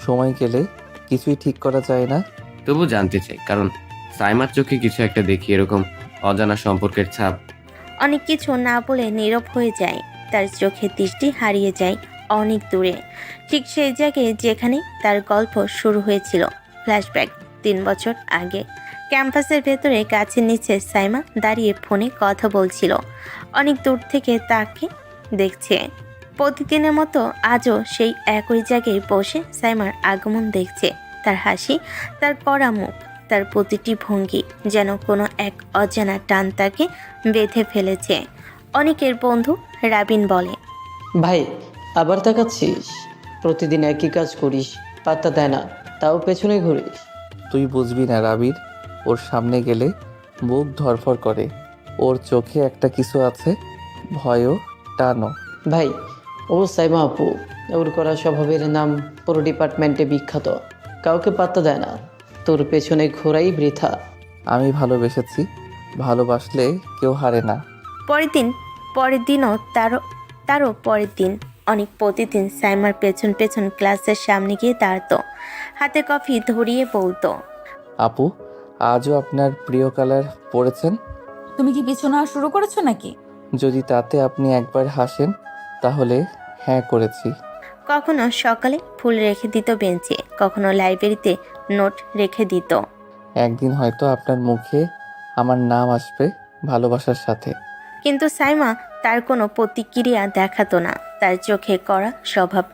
সময় গেলে কিছুই ঠিক করা যায় না। তবু জানতে চাই, কারণ সাইমার চোখে কিছু একটা দেখি, এরকম অজানা সম্পর্কের ছাপ। অনেক কিছু না বলে নীরব হয়ে যায়। তার চোখে দৃষ্টি হারিয়ে যায় অনেক দূরে, ঠিক সেই জায়গায় যেখানে তার গল্প শুরু হয়েছিল। ফ্ল্যাশব্যাক 3 বছর আগে। ক্যাম্পাসের ভেতরে গাছের নিচে সাইমা দাঁড়িয়ে ফোনে কথা বলছিল। অনেক দূর থেকে তাকে দেখছে। প্রতিদিনের মতো আজও সেই একই জায়গায় বসে সাইমার আগমন দেখছে। তার হাসি, তার কড়া মুখ, তার প্রতিটি ভঙ্গি যেন কোনো এক অজানা টান তাকে বেঁধে ফেলেছে। অনেকের বন্ধু রাবিন বলে, ভাই, আবার তাকাচ্ছিস? প্রতিদিন একই কাজ করিস, পাত্তা দেয় না, তাও পেছনে ঘুরিস। তুই বুঝবি না রাবির, ওর সামনে গেলে বুক ধরফর করে। ওর চোখে একটা কিছু আছে, ভয়ও টানও। ভাই, ও সাইমা আপু, ওর করা স্বভাবের নাম পুরো ডিপার্টমেন্টে বিখ্যাত। কাউকে পাত্তা দেয় না, তোর পেছনে ঘোরাই বৃথা। আমি ভালোবেসেছি, ভালোবাসলে কেউ হারে না। পরের দিনও তারও পরের দিন অনেক প্রতিদিন সাইমার পেছন পেছন ক্লাসের সামনে গিয়ে দাঁড়াতো, হাতে কফি ধরিয়ে বলতো, আপু, আজও আপনার প্রিয় কালার পরেছেন। তুমি কি পিছু নেওয়া শুরু করেছো নাকি? যদি তাতে আপনি একবার হাসেন, তাহলে হ্যাঁ করেছি। কখনো সকালে ফুল রেখে দিত বেঞ্চে, কখনো লাইব্রেরিতে নোট রেখে দিত। একদিন হয়তো আপনার মুখে আমার নাম আসবে ভালোবাসার সাথে। কিন্তু সাইমা তার কোনো প্রতিক্রিয়া দেখাতো না। তার চোখে কড়া স্বভাব,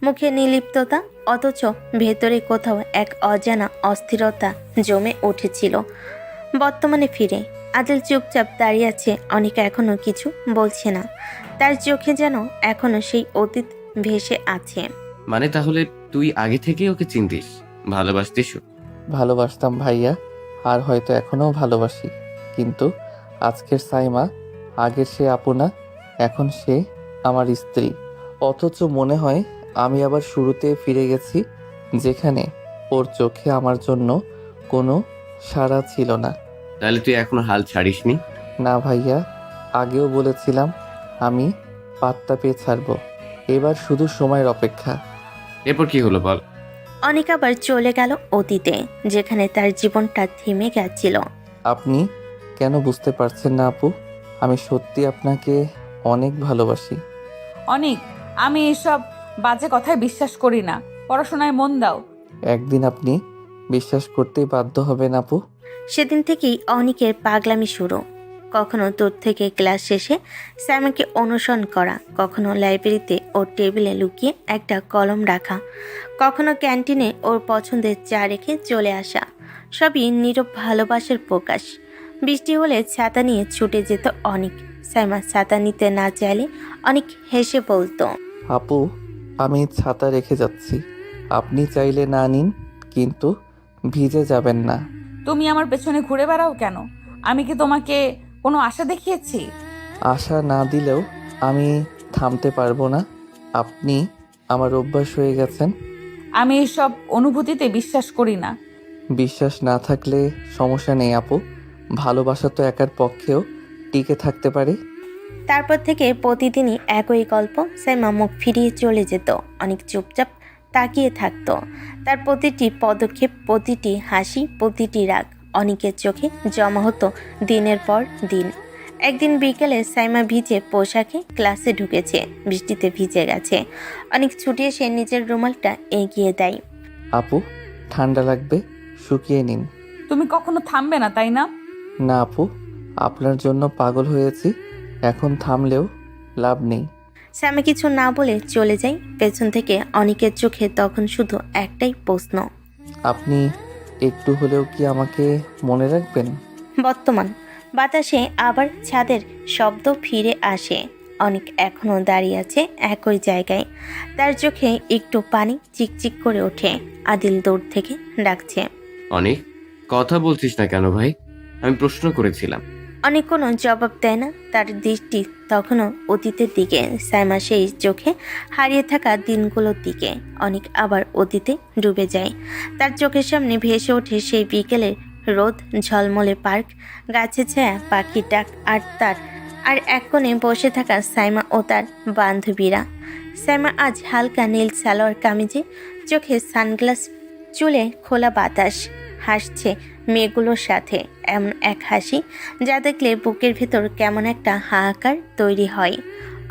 মুখে নির্লিপ্ততা, অথচ ভেতরে কোথাও এক অজানা অস্থিরতা জমে উঠেছিল। বর্তমানে ফিরে আদিল চুপচাপ দাঁড়িয়ে আছে। অনেক এখনো কিছু বলছে না। তার চোখে যেন এখনো সেই অতীত ভেসে আছে। মানে তাহলে তুই আগে থেকেই ওকে চিনতিস, ভালোবাসতিস? ভালোবাসতাম ভাইয়া, আর হয়তো এখনও ভালোবাসি। কিন্তু আজকের সাইমা আগের সে আপু না, এখন সে আমার স্ত্রী। অথচ মনে হয় আমি আবার শুরুতে ফিরে গেছি, যেখানে ওর চোখে আমার জন্য কোনো সাড়া ছিল না। তাহলে তুই এখনো হাল ছাড়িসনি? না ভাইয়া, আগেও বলেছিলাম আমি পাত্তা পেয়ে ছাড়বো। এবার শুধু সময়ের অপেক্ষা। এরপর কি হলো বল? অনেক আবার চলে গেল অতীতে, যেখানে তার জীবনটা থেমে গেছিল। আপনি কেন বুঝতে পারছেন না আপু? আমি সত্যি আপনাকে অনেক ভালোবাসি। অনেক, আমি এসব বাজে কথায় বিশ্বাস করি না। পড়াশোনায় মন দাও। একদিন আপনি বিশ্বাস করতেই বাধ্য হবেন আপু। সেদিন থেকেই অনিকের পাগলামি শুরু। কখনো দূর থেকে ক্লাস শেষে স্যামাকে অনুসরণ করা, কখনো লাইব্রেরিতে ওর টেবিলে লুকিয়ে একটা কলম রাখা, কখনো ক্যান্টিনে ওর পছন্দের চা রেখে চলে আসা। সবই নীরব ভালোবাসার প্রকাশ। বৃষ্টি হলে ছাতা নিয়ে ছুটে যেত অনিক। সাইমা ছাতা নিতে না চাইলে অনেক হেসে বলতো, আপু, আমি ছাতা রেখে যাচ্ছি, আপনি চাইলে না নিন, কিন্তু ভিজে যাবেন না। তুমি আমার পেছনে ঘুরে বেড়াও কেন? আমি কি তোমাকে কোনো আশা দেখিয়েছি? আশা না দিলেও আমি থামতে পারবো না। আপনি আমার অভ্যাস হয়ে গেছেন। আমি এসব অনুভূতিতে বিশ্বাস করি না। বিশ্বাস না থাকলে সমস্যা নেই আপু, ভালোবাসা তো একার পক্ষেও টিকে থাকতে পারে। তারপর থেকে প্রতিদিনই একই গল্প। সাইমা মুখ ফিরিয়ে চলে যেত। অনেক চুপচাপ তাকিয়ে থাকতো। তার প্রতিটি পদক্ষেপ, প্রতিটি হাসি, প্রতিটি রাগ অনেকের চোখে জমা হতো দিনের পর দিন। একদিন বিকেলে সাইমা ভিজে পোশাকে ক্লাসে ঢুকেছে। বৃষ্টিতে ভিজে গেছে। অনেক ছুটে এসে নিজের রুমালটা এগিয়ে দেয়। আপু, ঠান্ডা লাগবে, শুকিয়ে নিন। তুমি কখনো থামবে না, তাই না? না আপু, আপনার জন্য পাগল হয়েছি, এখন থামলেও লাভ নেই। সাইমা কিছু না বলে চলে যায়। পেছন থেকে অনেকের চোখে তখন শুধু একটাই প্রশ্ন, আপনি একটু হলেও কি আমাকে মনে রাখবেন? বর্তমান বাতাসে আবার ছাদের শব্দ ফিরে আসে। অনেক এখনো দাঁড়িয়ে আছে একই জায়গায়। তার চোখে একটু পানি চিকচিক করে ওঠে। আদিল দূর থেকে ডাকছে, অনেক কথা বলছিস না কেন ভাই? আমি প্রশ্ন করেছিলাম। অনেক কোনো জবাব দেয় না। তার দৃষ্টি তখনও অতীতের দিকে। সাইমা সেই চোখে হারিয়ে থাকা দিনগুলোর দিকে। অনেক আবার অতীতে ডুবে যায়। তার চোখের সামনে ভেসে ওঠে সেই বিকেলের রোদ, ঝলমলে পার্ক, গাছে ছায়া, পাখির ডাক, আর এক কোণে বসে থাকা সাইমা ও তার বান্ধবীরা। সাইমা আজ হালকা নীল সালোয়ার কামিজে, চোখে সানগ্লাস, চুলে খোলা বাতাস, হাসছে মেয়েগুলোর সাথে। এমন এক হাসি যা দেখলে বুকের ভেতর কেমন একটা হাহাকার তৈরি হয়।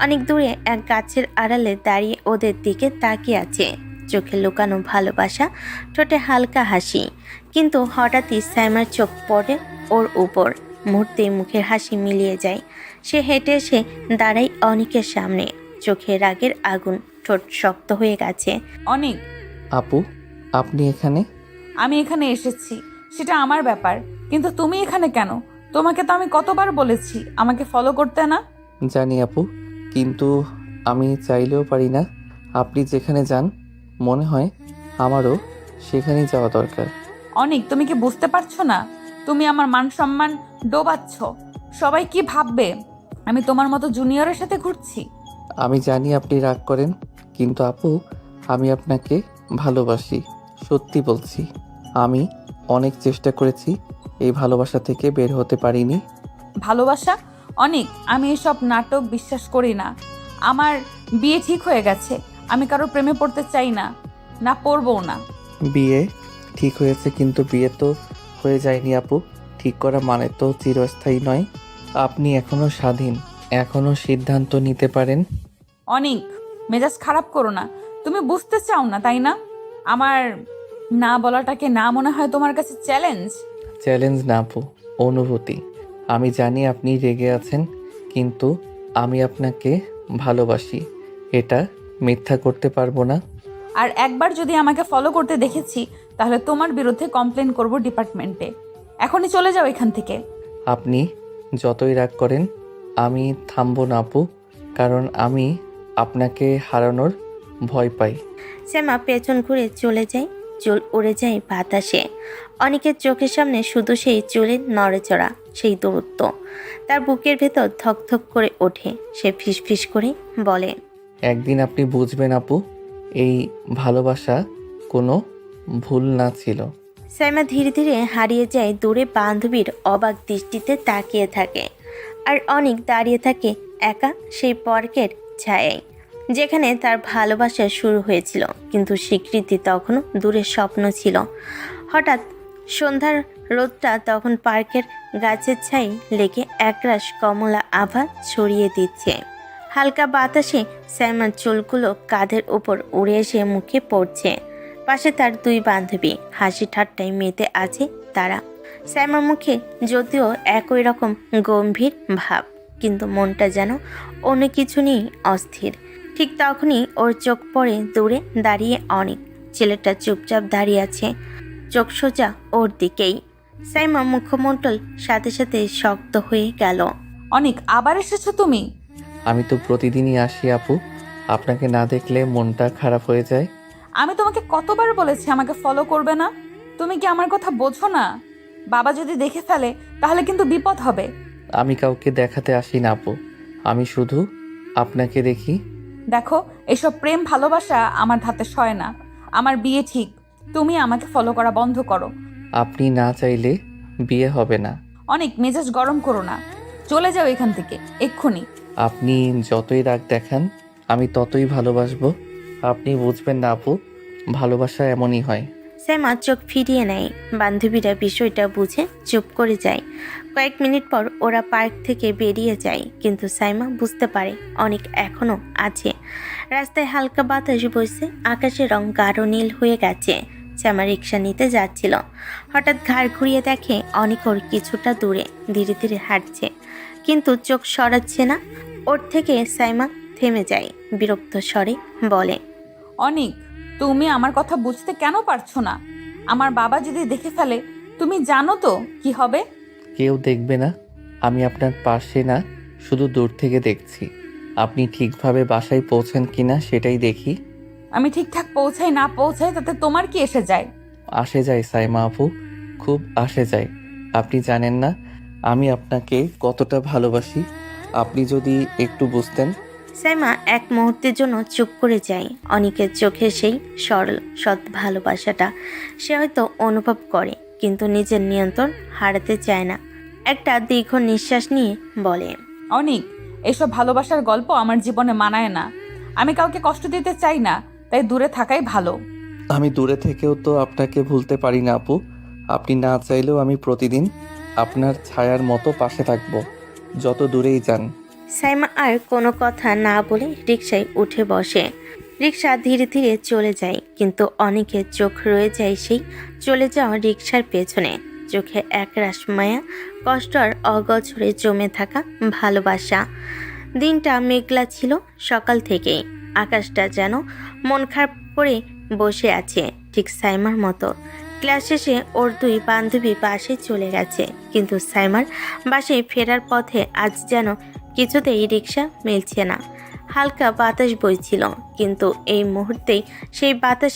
অনেক দূরে এক গাছের আড়ালে দাঁড়িয়ে ওদের দিকে তাকিয়ে আছে। চোখে লুকানো ভালোবাসা, ঠোঁটে হালকা হাসি। কিন্তু হঠাৎই সাইমার চোখ পড়ে ওর উপর। মুহূর্তেই মুখের হাসি মিলিয়ে যায়। সে হেঁটে এসে দাঁড়ায় অনেকের সামনে। চোখে রাগের আগুন, ঠোঁট শক্ত হয়ে গেছে। অনেক, আপু, আপনি এখানে? আমি এখানে এসেছি, সেটা আমার ব্যাপার, কিন্তু তুমি এখানে কেন? তোমাকে তো আমি কতবার বলেছি আমাকে ফলো করতে না। জানি আপু, কিন্তু আমি চাইলেও পারি না। আপনি যেখানে যান মনে হয় আমারও সেখানেই যাওয়া দরকার। অনেক, তুমি কি বুঝতে পারছো না? তুমি আমার মান সম্মান ডোবাচ্ছ। সবাই কি ভাববে আমি তোমার মতো জুনিয়রের সাথে ঘুরছি? আমি জানি আপনি রাগ করেন, কিন্তু আপু, আমি আপনাকে ভালোবাসি, সত্যি বলছি। আমি অনেক চেষ্টা করেছি, এই ভালোবাসা থেকে বের হতে পারিনি। ভালোবাসা? অনেক, আমি এসব নাটক বিশ্বাস করি না। আমার বিয়ে ঠিক হয়ে গেছে। আমি কারোর প্রেমে পড়তে চাই না, না পড়বও না। বিয়ে ঠিক হয়েছে, কিন্তু বিয়ে তো হয়ে যায়নি আপু। ঠিক করা মানে তো চিরস্থায়ী নয়। আপনি এখনো স্বাধীন, এখনো সিদ্ধান্ত নিতে পারেন। অনেক, মেজাজ খারাপ করো না। তুমি বুঝতে চাও না, তাই না? আমার না বলাটাকে না মনে হয় তোমার কাছে চ্যালেঞ্জ? চ্যালেঞ্জ না আপু, অনুভূতি। আমি জানি আপনি রেগে আছেন, কিন্তু আমি আপনাকে ভালোবাসি, এটা মিথ্যা করতে পারবো না। আর একবার যদি আমাকে ফলো করতে দেখেছি, তাহলে তোমার বিরুদ্ধে কমপ্লেন করব ডিপার্টমেন্টে। এখনই চলে যাও এখান থেকে। আপনি যতই রাগ করেন, আমি থামবো না আপু, কারণ আমি আপনাকে হারানোর ভয় পাই। শ্যামা পেছন ঘুরে চলে যায়। চুল উড়ে যায় বাতাসে। অনেকের চোখের সামনে শুধু সেই চুলের নড়েচড়া, সেই দূরত্ব। তার বুকের ভেতর ধকধক করে ওঠে। সে ফিসফিস করে বলে, একদিন আপনি বুঝবেন আপু, এই ভালোবাসা কোনো ভুল না ছিল। সাইমা ধীরে ধীরে হারিয়ে যায় দূরে। বান্ধবীর অবাক দৃষ্টিতে তাকিয়ে থাকে। আর অনেক দাঁড়িয়ে থাকে একা সেই পার্কের ছায়ায়। যেখানে তার ভালোবাসা শুরু হয়েছিল, কিন্তু স্বীকৃতি তখনও দূরের স্বপ্ন ছিল। হঠাৎ সন্ধ্যার রোদটা তখন পার্কের গাছের ছাই লেগে একরাশ কমলা আভা ছড়িয়ে দিচ্ছে। হালকা বাতাসে সাইমার চুলগুলো কাঁধের ওপর উড়ে এসে মুখে পড়ছে। পাশে তার দুই বান্ধবী হাসি ঠাট্টায় মেতে আছে তারা। সাইমার মুখে যদিও একই রকম গম্ভীর ভাব, কিন্তু মনটা যেন অন্য কিছু নিয়ে অস্থির। ঠিক তখনই ওর চোখ পড়ে দূরে দাঁড়িয়ে অনেক। ছেলেটা চুপচাপ দাঁড়িয়ে আছে, চোখ সোজা ওর দিকেই। সাইমা মুখমণ্ডল সাথে সাথে শক্ত হয়ে গেল। অনেক, আবার এসেছো তুমি? আমি তো প্রতিদিনই আসি আপু, আপনাকে না দেখলে মনটা খারাপ হয়ে যায়। আমি তোমাকে কতবার বলেছি আমাকে ফলো করবে না? তুমি কি আমার কথা বোঝো না? বাবা যদি দেখে ফেলে তাহলে কিন্তু বিপদ হবে। আমি কাউকে দেখাতে আসি না আপু, আমি শুধু আপনাকে দেখি। দেখো, এসব প্রেম ভালোবাসা আমার ধাতে সয় না। আমার বিয়ে ঠিক, তুমি আমাকে ফলো করা বন্ধ করো। আপনি না চাইলে বিয়ে হবে না। অনেক মেজাজ গরম করো না, চলে যাও এখান থেকে এক্ষুনি। আপনি যতই রাগ দেখান আমি ততই ভালোবাসবো। আপনি বুঝবেন না আপু, ভালোবাসা এমনই হয়। সাইমা চোখ ফিরিয়ে নেয়। বান্ধবীরা বিষয়টা বুঝে চুপ করে যায়। কয়েক মিনিট পর ওরা পার্ক থেকে বেরিয়ে যায়, কিন্তু সাইমা বুঝতে পারে অনেক এখনো আছে। রাস্তায় হালকা বাতাস বইছে, আকাশের রং গাঢ় নীল হয়ে গেছে। সাইমা রিক্সা নিতে যাচ্ছিল, হঠাৎ ঘাড় ঘুরিয়ে দেখে অনেক ওর কিছুটা দূরে ধীরে ধীরে হাঁটছে, কিন্তু চোখ সরাচ্ছে না ওর থেকে। সাইমা থেমে যায়, বিরক্ত স্বরে বলে, অনেক, তুমি আমার কথা বুঝতে কেন পারছো না? আমার বাবা যদি দেখে ফেলে তুমি জানো তো কি হবে। কেউ দেখবে না, আমি আপনার পাশে না, শুধু দূর থেকে দেখছি। আপনি ঠিকভাবে বাসায় পৌঁছেন কিনা সেটাই দেখি। আমি ঠিকঠাক পৌঁছাই না পৌঁছাই তাতে তোমার কি এসে যায়? আসে যায় সাইমা আপু, খুব আসে যায়। আপনি জানেন না আমি আপনাকে কতটা ভালোবাসি। আপনি যদি একটু বুঝতেন। সাইমা এক মুহূর্তের জন্য চুপ করে যায়। অনেকের চোখে সেই সরল সৎ ভালোবাসাটা সে হয়তো অনুভব করে, কিন্তু নিজের নিয়ন্ত্রণ হারাতে চায় না। একটা দীর্ঘ নিঃশ্বাস নিয়ে বলে, অনেক, এসব ভালোবাসার গল্প আমার জীবনে মানায় না। আমি কাউকে কষ্ট দিতে চাই না, তাই দূরে থাকাই ভালো। আমি দূরে থেকেও তো আপনাকে ভুলতে পারি না আপু। আপনি না চাইলেও আমি প্রতিদিন আপনার ছায়ার মতো পাশে থাকবো, যত দূরেই যান। সাইমা আর কোনো কথা না বলে রিকশায় উঠে বসে। রিকশা ধীরে ধীরে চলে যায়, কিন্তু অনেকের চোখ রয়ে যায় সেই চলে যাওয়া রিকশার পেছনে। চোখে একরাশ মায়া, কষ্ট আর অগোচরে জমে থাকা ভালোবাসা। দিনটা মেঘলা ছিল সকাল থেকেই। আকাশটা যেন মন খারাপ করে বসে আছে, ঠিক সাইমার মতো। ক্লাস শেষে ওর দুই বান্ধবী বাসে চলে গেছে, কিন্তু সাইমার বাসে ফেরার পথে আজ যেন কিছুতেই রিক্সা মিলছে না। হালকা বাতাস বইছিল, কিন্তু মুহূর্তেই সেই বাতাস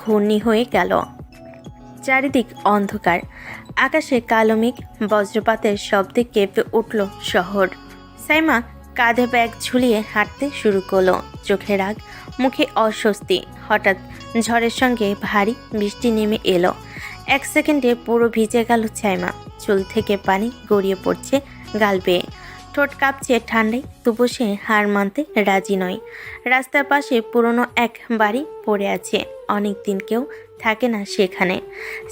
ঘূর্ণি হয়ে গেল। চারিদিক অন্ধকার, আকাশে কালো মেঘ, বজ্রপাতের শব্দে কেঁপে উঠল শহর। সাইমা কাঁধে ব্যাগ ঝুলিয়ে হাঁটতে শুরু করলো, চোখে রাগ, মুখে অস্বস্তি। হঠাৎ ঝড়ের সঙ্গে ভারী বৃষ্টি নেমে এলো। এক সেকেন্ডে পুরো ভিজে গেল সাইমা। চুল থেকে পানি গড়িয়ে পড়ছে গাল বেয়ে, ঠোঁট কাঁপছে ঠান্ডায়, তবু সে হার মানতে রাজি নয়। রাস্তার পাশে পুরনো এক বাড়ি পড়ে আছে, অনেক দিন কেউ থাকে না সেখানে।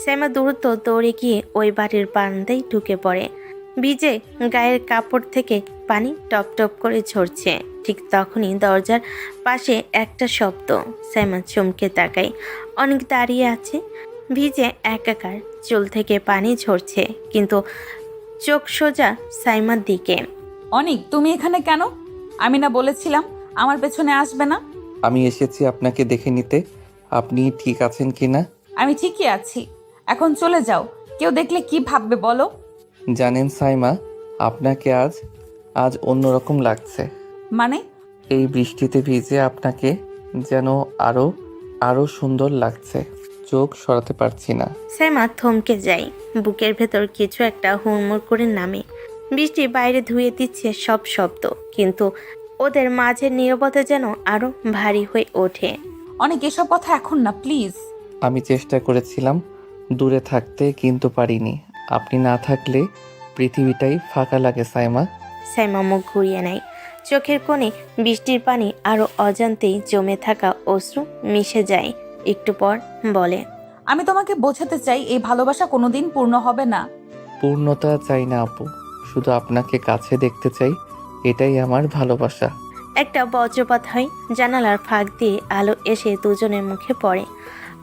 সাইমা দ্রুত দৌড়ে গিয়ে ওই বাড়ির বারান্দায় ঢুকে পড়ে। ভিজে গায়ের কাপড় থেকে পানি টপ টপ করে ঝরছে। ঠিক তখনই দরজার পাশে একটা শব্দ। সাইমা চমকে তাকায়। অনেক দাঁড়িয়ে আছে, ভিজে একাকার, চুল থেকে পানি ঝরছে, কিন্তু চোখ সোজা সাইমার দিকে। অনেক, তুমি এখানে কেন? আমি না বলেছিলাম আমার পেছনে আসবে না? আমি এসেছি আপনাকে দেখে নিতে, আপনি ঠিক আছেন কিনা। আমি ঠিকই আছি, এখন চলে যাও। কেউ দেখলে কি ভাববে বলো? জানেন সাইমা, আপনাকে আজ অন্যরকম লাগছে। মানে? এই বৃষ্টিতে ভিজে আপনাকে যেন আরো সুন্দর লাগছে, চোখ সরাতে পারছি না। সাইমা থমকে যায়, বুকের ভেতর কিছু একটা হুড়মুড় করে নামে। বৃষ্টি বাইরে ধুয়ে দিচ্ছে সব শব্দ, কিন্তু ওদের মাঝের নীরবতা যেন আরো ভারী হয়ে ওঠে। অনেক, এসব কথা এখন না প্লিজ। আমি চেষ্টা করেছিলাম দূরে থাকতে, কিন্তু পারিনি। আপনি না থাকলে পৃথিবীটাই ফাঁকা লাগে সাইমা। সাইমা মুখ ঘুরিয়ে নেয়, চোখের কোণে বৃষ্টির পানি আরও অজান্তেই জমে থাকা অশ্রু মিশে যায়। একটু পর বলে, আমি তোমাকে বোঝাতে চাই এই ভালোবাসা কোনোদিন পূর্ণ হবে না। পূর্ণতা চাই না আপু, শুধু আপনাকে কাছে দেখতে চাই, এটাই আমার ভালোবাসা। একটা বজ্রপাত হয়, জানালার ফাঁক দিয়ে আলো এসে দুজনের মুখে পড়ে।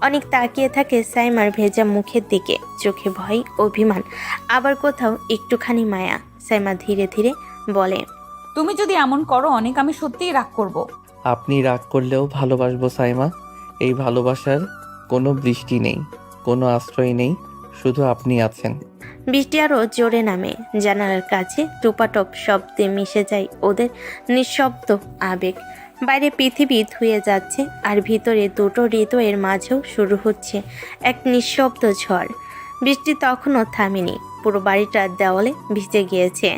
অনেক তাকিয়ে থাকে সাইমার ভেজা মুখের দিকে, চোখে ভয়, অভিমান, আবার কোথাও একটুখানি মায়া। সাইমা ধীরে ধীরে বলে, তুমি যদি এমন করো অনেক, আমি সত্যিই রাগ করব। আপনি রাগ করলেও ভালোবাসবো সাইমা। এই ভালোবাসার কোনো বৃষ্টি নেই, কোনো আশ্রয় নেই, শুধু আপনি আছেন। বৃষ্টি আরও জোরে নামে। জানালার কাছে টুপাটপ শব্দে মিশে যায় ওদের নিঃশব্দ আবেগ। বাইরে পৃথিবী ধুয়ে যাচ্ছে, আর ভিতরে দুটো হৃদয়ের মাঝেও শুরু হচ্ছে এক নিঃশব্দ ঝড়। বৃষ্টি তখনও থামেনি, পুরো বাড়িটার দেওয়ালে ভিজে গিয়েছে।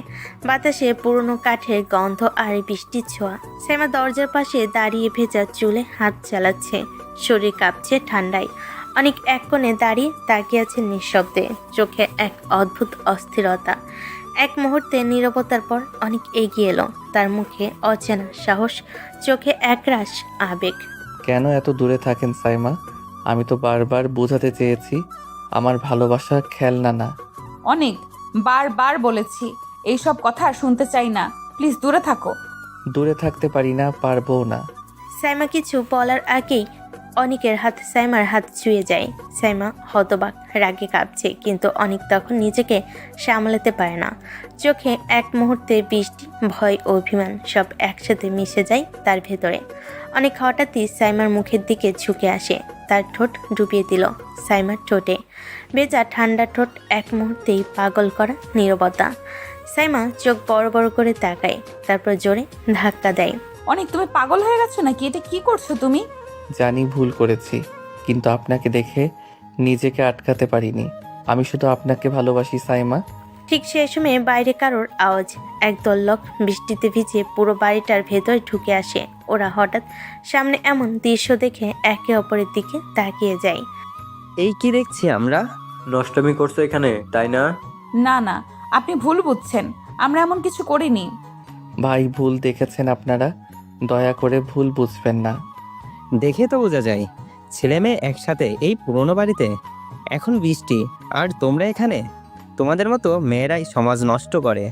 বাতাসে পুরনো কাঠের গন্ধ আর বৃষ্টির ছোঁয়া। শ্যামা দরজার পাশে দাঁড়িয়ে ভেজা চুলে হাত চালাচ্ছে, শরীর কাঁপছে ঠান্ডায়। অনেক এক কোণে দাঁড়িয়ে তাকিয়ে আছে নিঃশব্দে, চোখে এক অদ্ভুত অস্থিরতা। এক মুহূর্তে নীরবতার পর অনেক এগিয়ে এলো, তার মুখে অচেনা সাহস, চোখে একরাশ আবেগ। কেন এত দূরে থাকেন সাইমা? আমি তো বারবার বোঝাতে চেয়েছি আমার ভালোবাসা খেলনা না। অনেক বারবার বলেছি এইসব কথা শুনতে চাই না, প্লিজ দূরে থাকো। দূরে থাকতে পারি না, পারবও না। সাইমা কিছু বলার আগেই অনিকের হাত সাইমার হাত ছুঁয়ে যায়। সাইমা হতবাক, রাগে কাঁপছে, কিন্তু অনিক তখন নিজেকে সামলাতে পারে না। চোখে এক মুহূর্তে বৃষ্টি, ভয়, অভিমান সব একসাথে মিশে যায় তার ভেতরে। অনেক হঠাৎই সাইমার মুখের দিকে ঝুঁকে আসে, তার ঠোঁট ডুবিয়ে দিল সাইমার ঠোঁটে। ভেজা ঠান্ডা ঠোঁট, এক মুহূর্তেই পাগল করা নীরবতা। সাইমা চোখ বড় বড় করে তাকায়, তারপর জোরে ধাক্কা দেয়। অনেক, তুমি পাগল হয়ে গেছো নাকি? এটা কি করছো তুমি? জানি ভুল করেছি, কিন্তু আপনাকে দেখে নিজেকে আটকাতে পারিনি। আমি শুধু আপনাকে ভালোবাসি সাইমা। ঠিক সেই সময়ে বাইরে কারোর আওয়াজ। একদল লোক বৃষ্টিতে ভিজে পুরো বাড়িটার ভেতরে ঢুকে আসে। ওরা হঠাৎ সামনে এমন দৃশ্য দেখে একে অপরের দিকে তাকিয়ে যায়। এই কি দেখছি আমরা? নষ্টমী করছো এখানে, তাই না? না না, আপনি ভুল বুঝছেন, আমরা এমন কিছু করিনি। ভাই, ভুল দেখেছেন আপনারা, দয়া করে ভুল বুঝবেন না। দেখে তো বোঝা যায় ছেলে মেয়ে একসাথে এই পুরনো বাড়িতে। এখন বৃষ্টি আর তোমরা এখানে। তোমাদের মতো মেয়েরাই সমাজ নষ্ট করে।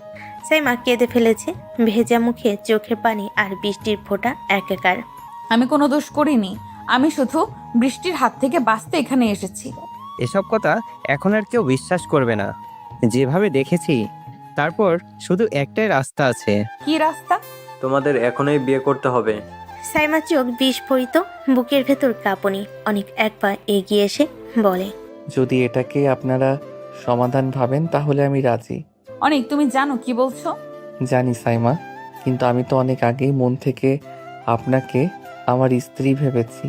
সাইমা কেঁদে ফেলেছে, ভেজা মুখে চোখের পানি আর বৃষ্টির ফোঁটা একাকার। আমি কোনো দোষ করিনি, আমি শুধু বৃষ্টির হাত থেকে বাঁচতে এখানে এসেছি। এসব কথা এখন আর কেউ বিশ্বাস করবে না। যেভাবে দেখেছি, তারপর শুধু একটাই রাস্তা আছে। কি রাস্তা? তোমাদের এখনই বিয়ে করতে হবে। সাইমা চোখ বিস্ফোরিত, বুকের ভেতর কাঁপুনি। অনেক এক পা এগিয়ে এসে বলে, যদি এটাকে আপনারা সমাধান ভাবেন তাহলে আমি রাজি। অনেক, তুমি জানো কি বলছো? জানি সাইমা, কিন্তু আমি তো অনেক আগেই মন থেকে আপনাকে আমার স্ত্রী ভেবেছি।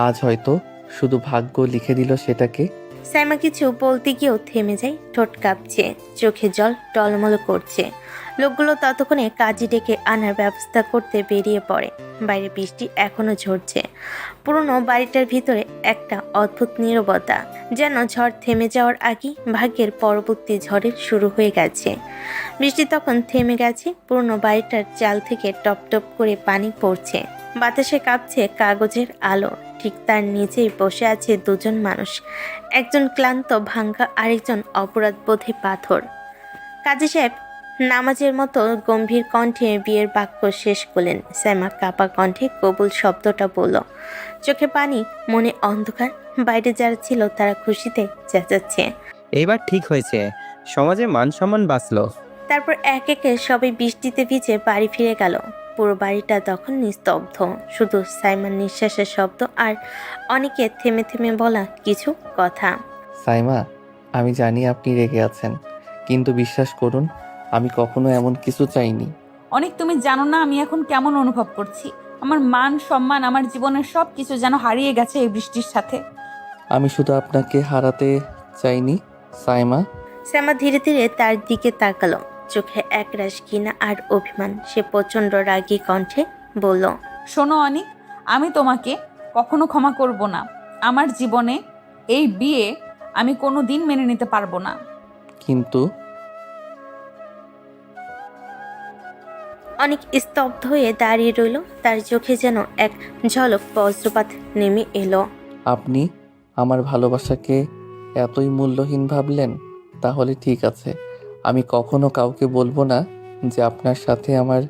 আজ হয়তো শুধু ভাগ্য লিখে দিল সেটাকে। সাইমা কিছু বলতে গিয়েও থেমে যায়, ঠোঁট কাঁপছে, চোখে জল টলমল করছে। লোকগুলো ততক্ষণে কাজী ডেকে আনার ব্যবস্থা করতে বেরিয়ে পড়ে। বাইরে বৃষ্টি এখনো ঝরছে। পুরনো বাড়িটার ভিতরে একটা অদ্ভুত নীরবতা, যেন ঝড় থেমে যাওয়ার আগেই ভাগ্যের পরবর্তী ঝড়ের শুরু হয়ে গেছে। বৃষ্টি তখন থেমে গেছে, পুরনো বাড়িটার চাল থেকে টপ টপ করে পানি পড়ছে। বাতাসে কাঁপছে কাগজের আলো। ঠিক তার নিচেই বসে আছে দুজন মানুষ, একজন ক্লান্ত ভাঙ্গা, আরেকজন অপরাধবোধে পাথর। কাজী সাহেব নামাজের মতো গম্ভীর কণ্ঠে বিয়ের বাক্য শেষ করলেন। সাইমা কাপা কণ্ঠে কবুল শব্দটা বলল, চোখে পানি, মনে অন্ধকার। বাইরে যারা ছিল তারা খুশিতে চেঁচাচ্ছে, এইবার ঠিক হয়েছে, সমাজে মান সম্মান বাঁচলো। তারপর এক একে সবাই বৃষ্টিতে ভিজে বাড়ি ফিরে গেল। পুরো বাড়িটা তখন নিস্তব্ধ, শুধু সাইমার নিঃশ্বাসের শব্দ আর অনেকে থেমে থেমে বলা কিছু কথা। সাইমা, আমি জানি আপনি রেগে আছেন, কিন্তু বিশ্বাস করুন আমি কখনো এমন কিছু চাইনি। অনেক, তুমি জানো না আমি এখন কেমন অনুভব করছি। আমার মান সম্মান, আমার জীবনের সব কিছু যেন হারিয়ে গেছে এই বৃষ্টির সাথে। আমি শুধু আপনাকে হারাতে চাইনি সাইমা। সাইমা ধীরে ধীরে তার দিকে তাকালো, চোখে একরাশ ঘৃণা আর অভিমান। সে প্রচণ্ড রাগী কণ্ঠে বলল, শোনো অনিক, আমি তোমাকে কখনো ক্ষমা করব না। আমার জীবনে এই বিয়ে আমি কোনো দিন মেনে নিতে পারবো না। কিন্তু অনেক স্তব্ধ হয়ে দাঁড়িয়ে রইল, তার চোখে যেন এক ঝলক বজ্রপাত নেমে এলো। আপনি আমার ভালোবাসাকে এতই মূল্যহীন ভাবলেন? তাহলে ঠিক আছে, আমি কখনো কাউকে বলবো না যে আপনার সাথে আমার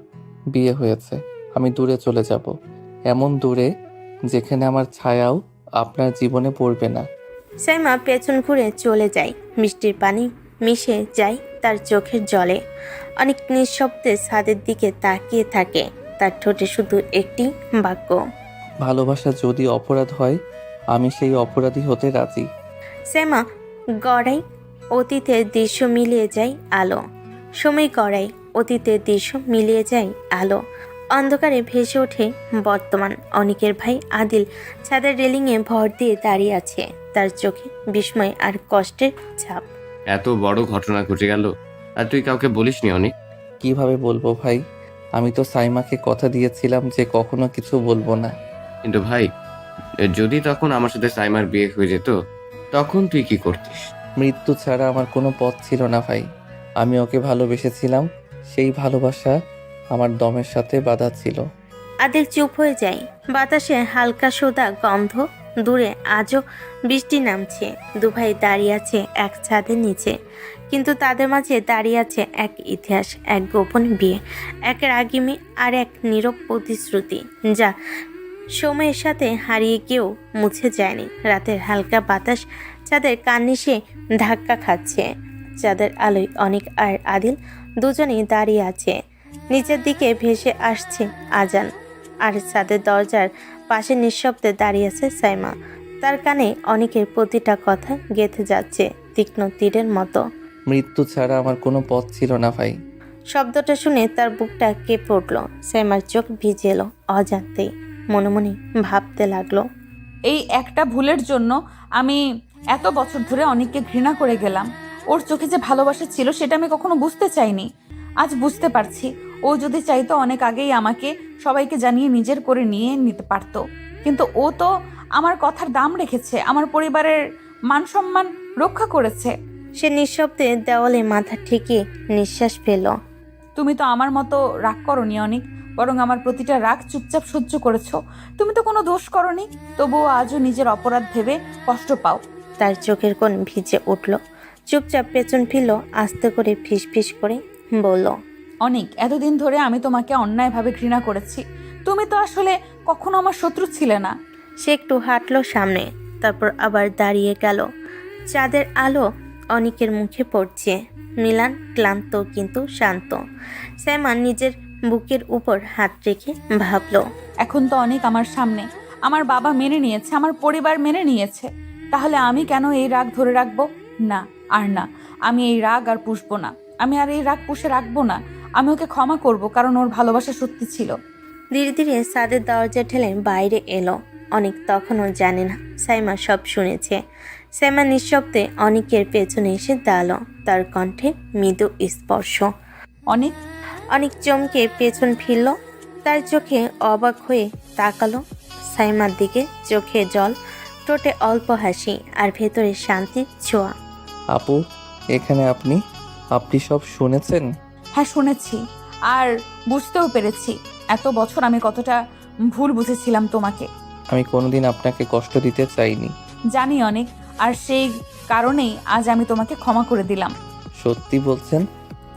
বিয়ে হয়েছে। আমি দূরে চলে যাব, এমন দূরে যেখানে আমার ছায়াও আপনার জীবনে পড়বে না। সাইমা পেছন ঘুরে চলে যায়, মিষ্টির পানি মিশে যায় তার চোখের জলে। অনেক নিঃশব্দে ছাদের দিকে তাকিয়ে থাকে, তার ঠোঁটে শুধু একটি বাক্য, ভালোবাসা যদি অপরাধ হয়, আমি সেই অপরাধী হতে রাজি। সাইমা গড়াই অতীতের দৃশ্য মিলিয়ে যায় আলো, সময় গড়াই অতীতের দৃশ্য মিলিয়ে যায় আলো। অন্ধকারে ভেসে ওঠে বর্তমান। অনিকের ভাই আদিল ছাদের রেলিংয়ে ভর দিয়ে দাঁড়িয়ে আছে, তার চোখে বিস্ময় আর কষ্টের ছাপ। এত বড় ঘটনা ঘটে গেল আর তুই কাউকে বলিসনি অনেক? কিভাবে বলবো ভাই? আমি তো সাইমাকে কথা দিয়েছিলাম যে কখনো কিছু বলবো না। কিন্তু ভাই, যদি তখন আমার সাথে সাইমার বিয়ে হয়ে যেত, তখন তুই কি করতিস? মৃত্যু ছাড়া আমার কোনো পথ ছিল না ভাই। আমি ওকে ভালোবেসেছিলাম, সেই ভালোবাসা আমার দমের সাথে বাঁধা ছিল। আদিল চুপ হয়ে যায়, বাতাসে হালকা সোদা গন্ধ। দূরে আজও বৃষ্টি নামছে, দুভাই দাঁড়িয়ে আছে এক ছাদের নিচে, কিন্তু তাদের মাঝে দাঁড়িয়ে আছে এক ইতিহাস, এক গোপন বিয়ে, এক রাগিমি আর এক নীরব প্রতিশ্রুতি, যা সময়ের সাথে হারিয়ে গিয়েও মুছে যায়নি। রাতের হালকা বাতাস চাঁদের কার্নিশে ধাক্কা খাচ্ছে, চাঁদের আলোয় অনেক আর আদিল দুজনেই দাঁড়িয়ে আছে। নিচের দিকে ভেসে আসছে আজান, আর ছাদের দরজার পাশে নিঃশব্দে দাঁড়িয়ে আছে সাইমা। তার কানে অনেকের প্রতিটা কথা গেঁথে যাচ্ছে তীক্ষ্ণ তীরের মতো। মৃত্যু ছাড়া আমার কোনো পথ ছিল না ভাই। শব্দটা শুনে তার বুকটা কেঁপে উঠল, সাইমার চোখ ভিজে এলো অজান্তেই। মনে মনে ভাবতে লাগলো, এই একটা ভুলের জন্য আমি এত বছর ধরে অনেককে ঘৃণা করে গেলাম। ওর চোখে যে ভালোবাসা ছিল সেটা আমি কখনো বুঝতে চাইনি, আজ বুঝতে পারছি। ও যদি চাইতো অনেক আগেই আমাকে সবাইকে জানিয়ে নিজের করে নিয়ে নিতে পারতো, কিন্তু ও তো আমার কথার দাম রেখেছে, আমার পরিবারের মান সম্মান রক্ষা করেছে। সে নিঃশব্দে দেওয়ালে মাথা ঠেকিয়ে নিঃশ্বাস ফেল। তুমি তো আমার মতো রাগ করনি অনেক, বরং আমার প্রতিটা রাগ চুপচাপ সহ্য করেছো। তুমি তো কোনো দোষ করনি, তবুও আজও নিজের অপরাধ ভেবে কষ্ট পাও। তার চোখের কোণ ভিজে উঠল, চুপচাপ পেছন ফিরল, আস্তে করে ফিসফিস করে বলল, অনেক, এতদিন ধরে আমি তোমাকে অন্যায়ভাবে ঘৃণা করেছি। তুমি তো আসলে কখনো আমার শত্রু ছিলে না। সে একটু হাঁটলো সামনে, তারপর আবার দাঁড়িয়ে গেল। চাঁদের আলো অনিকের মুখে পড়ছে। মিলান ক্লান্ত কিন্তু শান্ত। সাইমা নিজের বুকের উপর হাত রেখে ভাবল, এখন তো অনেক আমার সামনে, আমার বাবা মেনে নিয়েছে, আমার পরিবার মেনে নিয়েছে, তাহলে আমি কেন এই রাগ ধরে রাখবো? না, আর না, আমি এই রাগ আর পুষবো না। আমি আর এই রাগ পুষে রাখবো না। আমি ওকে ক্ষমা করব, কারণ ওর ভালোবাসা সত্যি ছিল। ধীরে ধীরে ছাদের দরজা ঠেলে বাইরে এলো। অনেক তখনও জানে না সাইমা সব শুনেছে। সাইমা নিঃশব্দে অনেকের পেছনে এসে দাঁড়ালো, তার কণ্ঠে মৃদু স্পর্শ। অনেক অনেক চমকে পেছন ফিরল, তার চোখে অবাক হয়ে তাকালো সাইমার দিকে। চোখে জল, ঠোঁটে অল্প হাসি, আর ভেতরে শান্তির ছোঁয়া। আপু, এখানে আপনি আপনি সব শুনেছেন? হ্যাঁ, শুনেছি, আর বুঝতেও পেরেছি এত বছর আমি কতটা ভুল বুঝেছিলাম তোমাকে। আমি কোনোদিন আপনাকে কষ্ট দিতে চাইনি। জানি অনেক, আর সেই কারণেই আজ আমি তোমাকে ক্ষমা করে দিলাম। সত্যি বলছেন?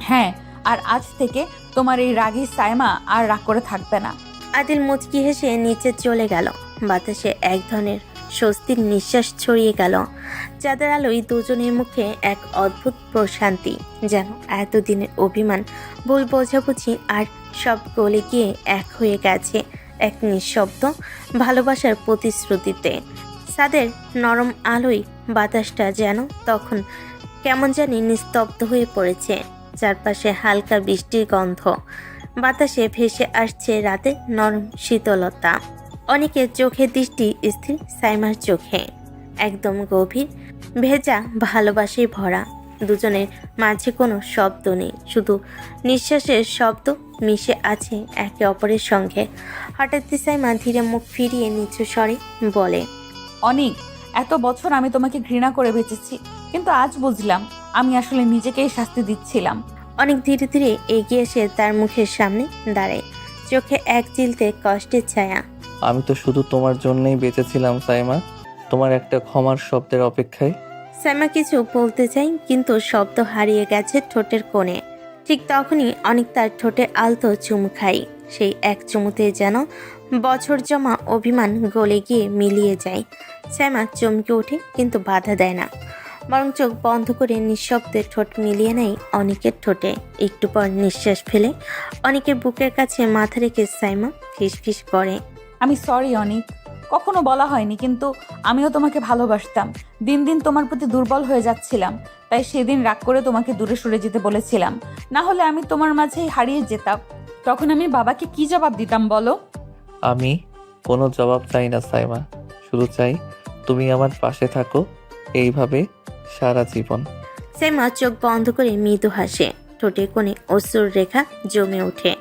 হ্যাঁ, আর আজ থেকে তোমার এই রাগী সাইমা আর রাগ করে থাকবে না। আদিল মুচকি হেসে নিচে চলে গেল। বাতাসে এক ধরনের স্বস্তির নিঃশ্বাস ছড়িয়ে গেল। চাঁদের আলোয় দুজনের মুখে এক অদ্ভুত প্রশান্তি, যেন এতদিনের অভিমান, ভুল বোঝাবুঝি আর সব গলে গিয়ে এক হয়ে গেছে এক নিঃশব্দ ভালোবাসার প্রতিশ্রুতিতে। ছাদের নরম আলোয় বাতাসটা যেন তখন কেমন জানি নিস্তব্ধ হয়ে পড়েছে। চারপাশে হালকা বৃষ্টির গন্ধ, বাতাসে ভেসে আসছে রাতে নরম শীতলতা। অনেকের চোখে দৃষ্টি স্থির সাইমার চোখে, একদম গভীর ভেজা ভালোবাসায় ভরা। দুজনের মাঝে কোনো শব্দ নেই, শুধু নিঃশ্বাসের শব্দ মিশে আছে একে অপরের সঙ্গে। হঠাৎ সাইমা ধীরে মুখ ফিরিয়ে নিচু স্বরে বলে, অনেক, এত বছর আমি তোমাকে ঘৃণা করে বেঁচেছি, কিন্তু আজ বুঝলাম আমি আসলে নিজেকেই শাস্তি দিচ্ছিলাম। অনেক ধীরে ধীরে এগিয়ে এসে তার মুখের সামনে দাঁড়ায়, চোখে এক চিলতে কষ্টের ছায়া। আমি তো শুধু তোমার জন্যই বেঁচেছিলাম সাইমা, তোমার একটা ক্ষমার শব্দের অপেক্ষায়। সাইমা কিছু বলতে চাই, কিন্তু শব্দ হারিয়ে গেছে ঠোঁটের কোণে। ঠিক তখনই অনেক তার ঠোঁটে আলতো চুমু খাই। সেই এক চুমুতে যেন বছর জমা অভিমান গলে গিয়ে মিলিয়ে যায়। সাইমা চমকে ওঠে, কিন্তু বাধা দেয় না, বরং চোখ বন্ধ করে নিঃশব্দে ঠোঁট মিলিয়ে নেয় অনেকের ঠোঁটে। একটু পর নিঃশ্বাস ফেলে অনেকের বুকের কাছে মাথা রেখে সাইমা ফিসফিস করে। আমি সরি অনিক, কখনো বলা হয়নি, কিন্তু আমিও তোমাকে ভালোবাসতাম। দিন দিন তোমার প্রতি দুর্বল হয়ে যাচ্ছিলাম, তাই সেদিন রাগ করে তোমাকে দূরে সরে যেতে বলেছিলাম। না হলে আমি তোমার মাঝেই হারিয়ে যেতাম। তখন আমি বাবাকে কি জবাব দিতাম বলো? আমি কোনো জবাব চাই না সাইমা, শুধু চাই তুমি আমার পাশে থাকো এইভাবে সারা জীবন। সাইমা চোখ বন্ধ করে মৃদু হাসে, ঠোঁটে কোণে অশ্রুর রেখা জমে ওঠে।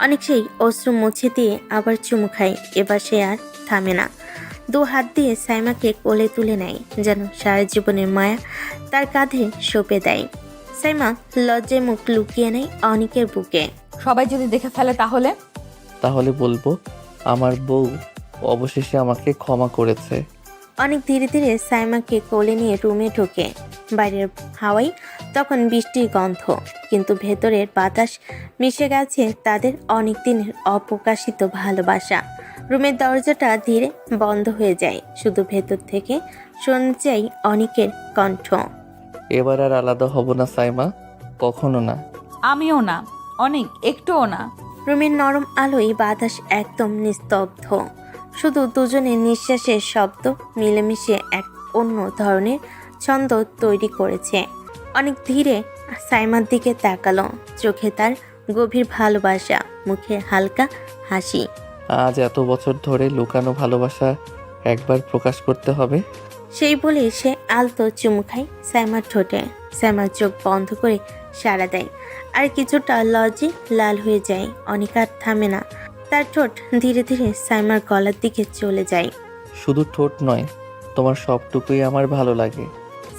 অনেক সেই অশ্রু মুছে দিয়ে আবার চুমু খায়। এবার সে আর থামে না, দু হাত দিয়ে সাইমাকে কোলে তুলে নেয়, যেন সারা জীবনের মায়া তার কাঁধে সঁপে দেয়। সাইমা লজ্জায় মুখ লুকিয়ে নেয় অনেকের বুকে। সবাই যদি দেখে ফেলে তাহলে? তাহলে বলবো আমার বউ অবশেষে আমাকে ক্ষমা করেছে। অনেক ধীরে ধীরে সাইমাকে কোলে নিয়ে রুমে ঢোকে। বাইরের হাওয়ায় তখন বৃষ্টির গন্ধ, কিন্তু ভেতরের বাতাস মিশে গেছে তাদের অনেক দিনের অপ্রকাশিত ভালোবাসা। রুমের দরজাটা ধীরে বন্ধ হয়ে যায়, শুধু ভেতর থেকে শোনা যায় অনেকের কণ্ঠ। এবার আর আলাদা হব না সাইমা, কখনো না। আমিও না অনেক, একটুও না। রুমের নরম আলোয় বাতাস একদম নিস্তব্ধ, শুধু দুজনের নিঃশ্বাসের শব্দ মিলেমিশে এক অন্য ধরনের ছন্দ তৈরি করেছে। অনেক ধীরে সাইমার দিকে তাকালো, চোখে তার গভীর ভালোবাসা, মুখে হালকা হাসি। আজ এত বছর ধরে লুকানো ভালোবাসা একবার প্রকাশ করতে হবে। সেই বলে সে আলতো চুমু খায় সাইমার ঠোঁটে। সাইমার চোখ বন্ধ করে সাড়া দেয়, আর কিছুটা লজ্জে লাল হয়ে যায়। অনেক আর থামে না, তার ঠোঁট ধীরে ধীরে সাইমার গলার দিকে চলে যায়। শুধু ঠোঁট নয়, তোমার সবটুকুই আমার ভালো লাগে।